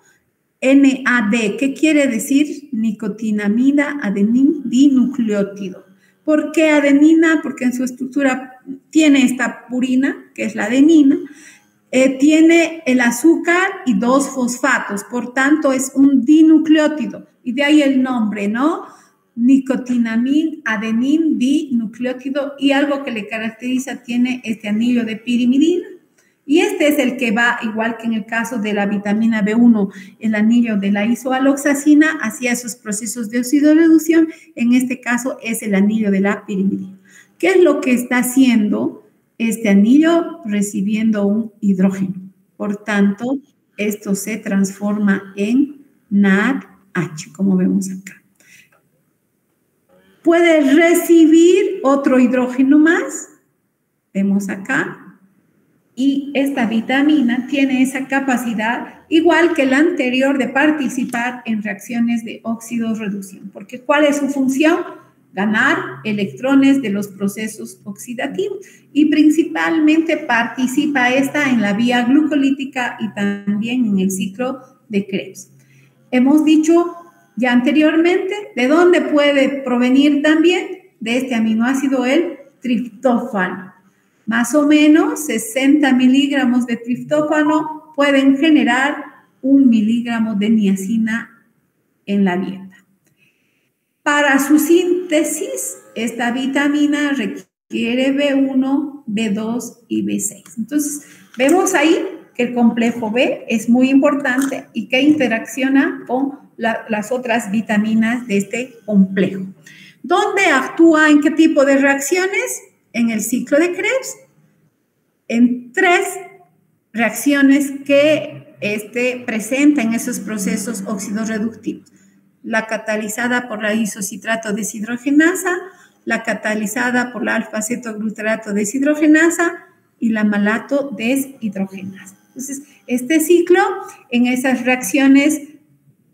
NAD. ¿Qué quiere decir? Nicotinamida adenin dinucleótido. ¿Por qué adenina? Porque en su estructura tiene esta purina, que es la adenina, tiene el azúcar y 2 fosfatos, por tanto es un dinucleótido, y de ahí el nombre, ¿no? Nicotinamida adenin dinucleótido, y algo que le caracteriza tiene este anillo de pirimidina. Y este es el que va, igual que en el caso de la vitamina B1, el anillo de la isoaloxacina, hacia esos procesos de oxidorreducción. En este caso es el anillo de la pirimidina. ¿Qué es lo que está haciendo este anillo? Recibiendo un hidrógeno. Por tanto, esto se transforma en NADH, como vemos acá. Puede recibir otro hidrógeno más. Vemos acá. Y esta vitamina tiene esa capacidad, igual que la anterior, de participar en reacciones de óxido-reducción. Porque ¿cuál es su función? Ganar electrones de los procesos oxidativos. Y principalmente participa esta en la vía glucolítica y también en el ciclo de Krebs. Hemos dicho ya anteriormente, ¿de dónde puede provenir también? De este aminoácido, el triptófano. Más o menos 60 miligramos de triptófano pueden generar 1 miligramo de niacina en la dieta. Para su síntesis, esta vitamina requiere B1, B2 y B6. Entonces, vemos ahí que el complejo B es muy importante y que interacciona con las otras vitaminas de este complejo. ¿Dónde actúa? ¿En qué tipo de reacciones? En el ciclo de Krebs, en 3 reacciones que presenta en esos procesos oxidorreductivos. La catalizada por la isocitrato deshidrogenasa, la catalizada por la alfa-cetoglutarato deshidrogenasa y la malato deshidrogenasa. Entonces, este ciclo, en esas reacciones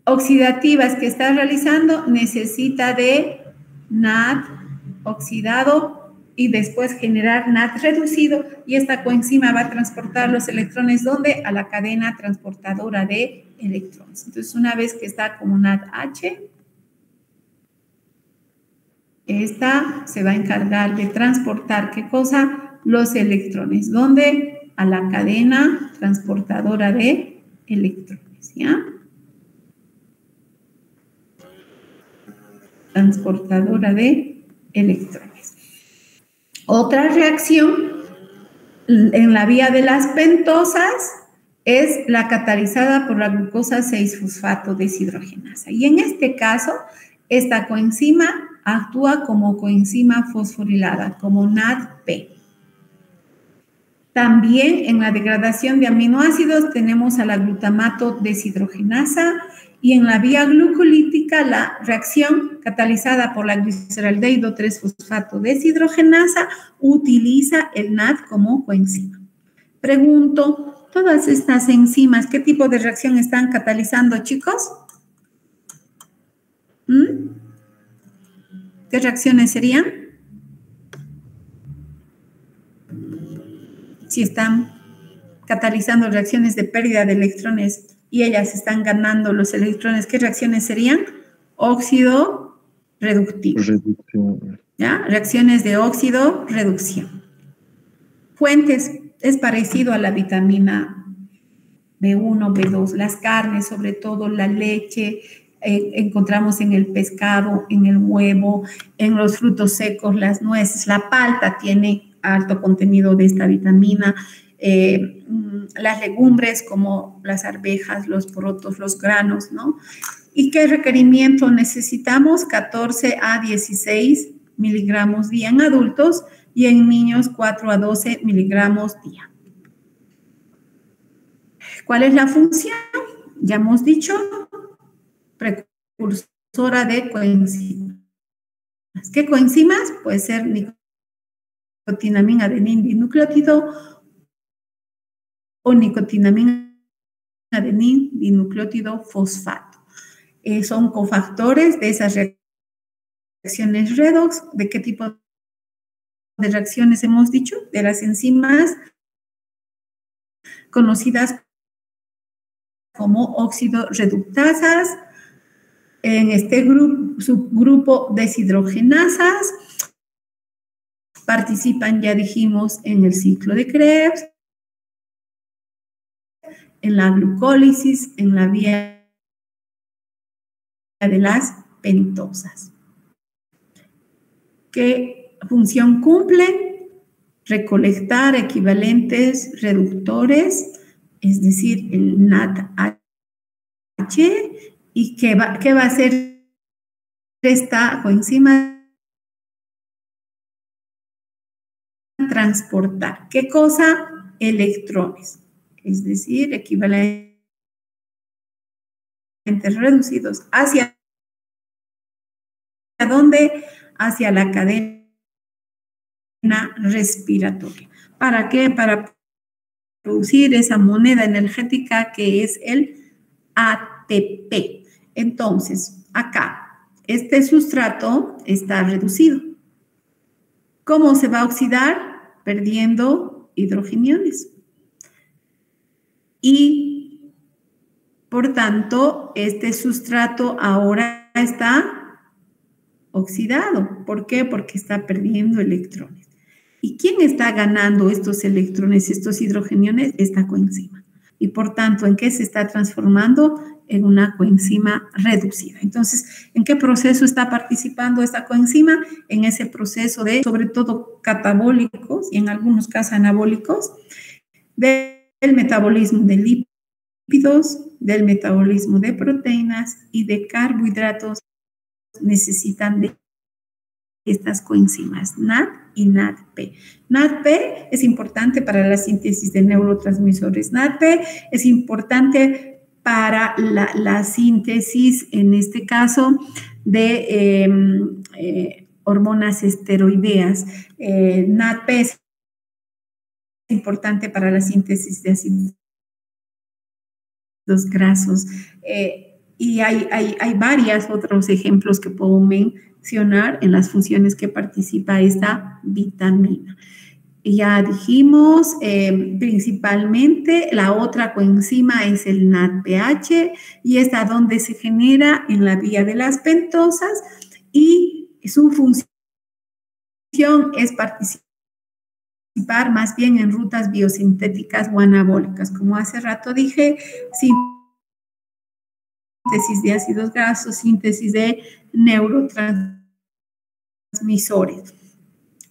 oxidativas que está realizando, necesita de NAD oxidado y después generar NAD reducido, y esta coenzima va a transportar los electrones, ¿dónde? A la cadena transportadora de electrones. Entonces, una vez que está como NADH, esta se va a encargar de transportar, ¿qué cosa? Los electrones, ¿dónde? A la cadena transportadora de electrones, ¿ya? Transportadora de electrones. Otra reacción en la vía de las pentosas es la catalizada por la glucosa 6-fosfato deshidrogenasa. Y en este caso, esta coenzima actúa como coenzima fosforilada, como NADP. También en la degradación de aminoácidos tenemos a la glutamato deshidrogenasa, y en la vía glucolítica la reacción catalizada por la gliceraldehído 3-fosfato deshidrogenasa utiliza el NAD como coenzima. Pregunto, ¿todas estas enzimas qué tipo de reacción están catalizando, chicos? ¿Qué reacciones serían? si están catalizando reacciones de pérdida de electrones y ellas están ganando los electrones, ¿qué reacciones serían? Óxido reductivo. ¿Ya? Reacciones de óxido reducción. Fuentes, es parecido a la vitamina B1, B2, las carnes, sobre todo la leche, encontramos en el pescado, en el huevo, en los frutos secos, las nueces, la palta tiene alto contenido de esta vitamina, las legumbres como las arvejas, los porotos, los granos, ¿no? ¿Y qué requerimiento necesitamos? 14 a 16 miligramos día en adultos y en niños 4 a 12 miligramos día. ¿Cuál es la función? Ya hemos dicho, precursora de coenzimas. ¿Qué coenzimas? Puede ser nicotinamina adenín dinucleótido o nicotinamina adenín dinucleótido fosfato. Son cofactores de esas reacciones redox. ¿De qué tipo de reacciones hemos dicho? De las enzimas conocidas como óxido reductasas, en este subgrupo deshidrogenasas, participan, ya dijimos, en el ciclo de Krebs, en la glucólisis, en la vía de las pentosas. ¿Qué función cumplen? Recolectar equivalentes reductores, es decir, el NADH. ¿Y qué va a hacer esta coenzima? Transportar. ¿Qué cosa? Electrones, es decir, equivalentes reducidos. ¿Hacia dónde? Hacia la cadena respiratoria. ¿Para qué? Para producir esa moneda energética que es el ATP. Entonces, acá, este sustrato está reducido. ¿Cómo se va a oxidar? Perdiendo hidrogeniones. Y, por tanto, este sustrato ahora está oxidado. ¿Por qué? Porque está perdiendo electrones. ¿Y quién está ganando estos electrones, estos hidrogeniones? Esta coenzima. Y por tanto, ¿en qué se está transformando? En una coenzima reducida. Entonces, ¿en qué proceso está participando esta coenzima? En ese proceso de, sobre todo, catabólicos y en algunos casos anabólicos, del metabolismo de lípidos, del metabolismo de proteínas y de carbohidratos. Necesitan de estas coenzimas NAD y NADP. NADP es importante para la síntesis de neurotransmisores. NADP es importante para la síntesis, en este caso, de hormonas esteroideas. NADP es importante para la síntesis de ácidos grasos. Y hay varios otros ejemplos que puedo mencionar en las funciones que participa esta vitamina. Ya dijimos, principalmente la otra coenzima es el NADPH y es a donde se genera en la vía de las pentosas y su función es participar más bien en rutas biosintéticas o anabólicas. Como hace rato dije, síntesis de ácidos grasos, síntesis de neurotransmisores.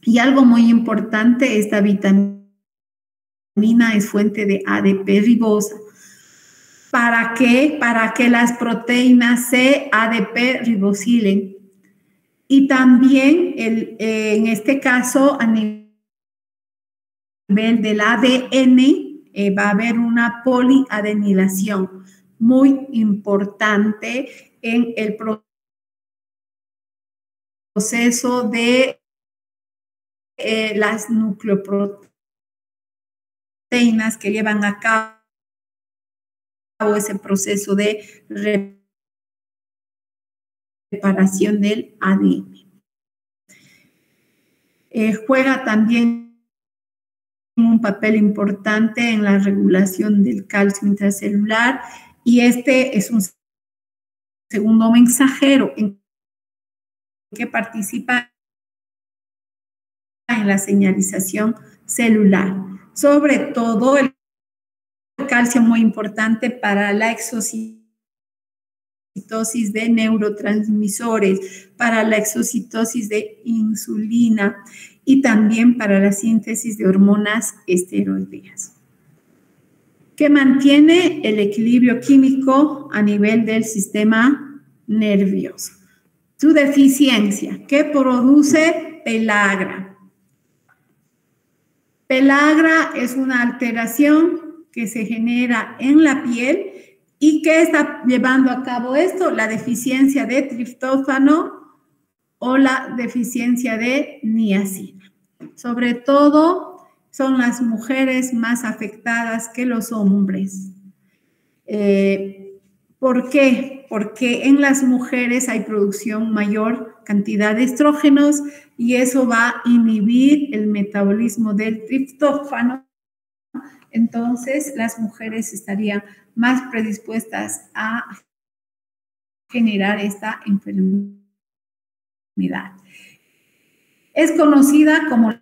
Y algo muy importante, esta vitamina es fuente de ADP ribosa. ¿Para qué? Para que las proteínas C-ADP ribosilen. Y también, en este caso, a nivel del ADN, va a haber una poliadenilación muy importante en el proceso de las nucleoproteínas que llevan a cabo ese proceso de reparación del ADN. Juega también un papel importante en la regulación del calcio intracelular y este es un segundo mensajero en que participa en la señalización celular. Sobre todo el calcio muy importante para la exocitosis de neurotransmisores, para la exocitosis de insulina y también para la síntesis de hormonas esteroideas, que mantiene el equilibrio químico a nivel del sistema nervioso. Su deficiencia, ¿qué produce pelagra? Pelagra es una alteración que se genera en la piel y que está llevando a cabo esto, la deficiencia de triptófano o la deficiencia de niacina. Sobre todo son las mujeres más afectadas que los hombres. ¿Por qué? Porque en las mujeres hay producción mayor cantidad de estrógenos y eso va a inhibir el metabolismo del triptófano. Entonces, las mujeres estarían más predispuestas a generar esta enfermedad. Es conocida como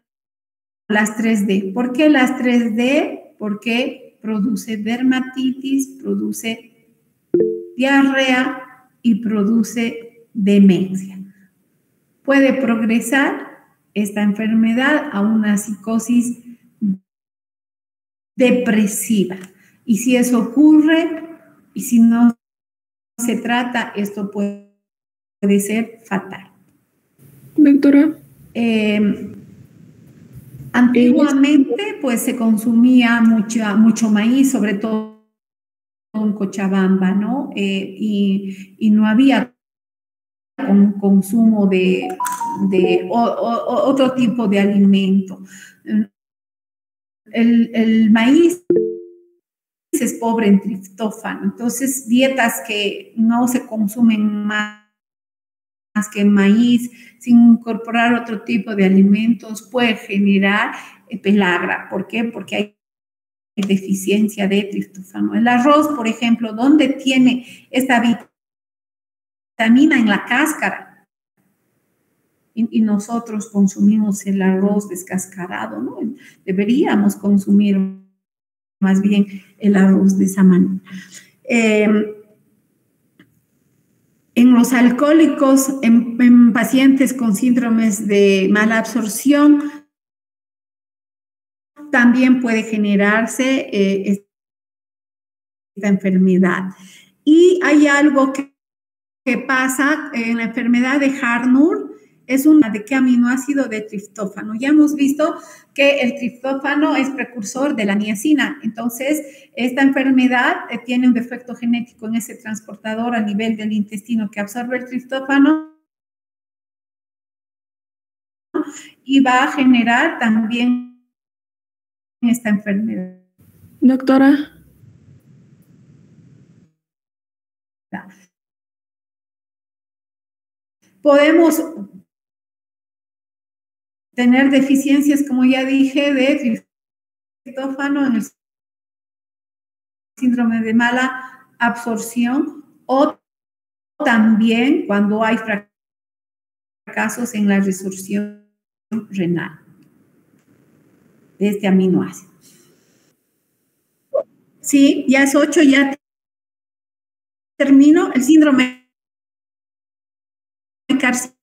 las 3D. ¿Por qué las 3D? Porque produce dermatitis, produce diarrea y produce demencia. Puede progresar esta enfermedad a una psicosis depresiva. Y si eso ocurre, y si no se trata, esto puede ser fatal. Doctora. Antiguamente, pues se consumía mucho maíz, sobre todo en Cochabamba, ¿no? Y no había un consumo de otro tipo de alimento. El maíz es pobre en triptófano, entonces dietas que no se consumen más que maíz, sin incorporar otro tipo de alimentos, puede generar pelagra. ¿Por qué? Porque hay deficiencia de triptófano. El arroz, por ejemplo, ¿dónde tiene esta vitamina? En la cáscara. Y nosotros consumimos el arroz descascarado, ¿no? Deberíamos consumir más bien el arroz de esa manera. En los alcohólicos, en pacientes con síndromes de mala absorción, también puede generarse esta enfermedad. Y hay algo que pasa en la enfermedad de Harnur, es una de qué aminoácido de triptófano. Ya hemos visto que el triptófano es precursor de la niacina. Entonces, esta enfermedad tiene un defecto genético en ese transportador a nivel del intestino que absorbe el triptófano y va a generar también esta enfermedad. Doctora. Podemos tener deficiencias, como ya dije, de triptófano en el síndrome de mala absorción o también cuando hay fracasos en la resorción renal de este aminoácido. Sí, ya es 8, ya termino. El síndrome carcinoide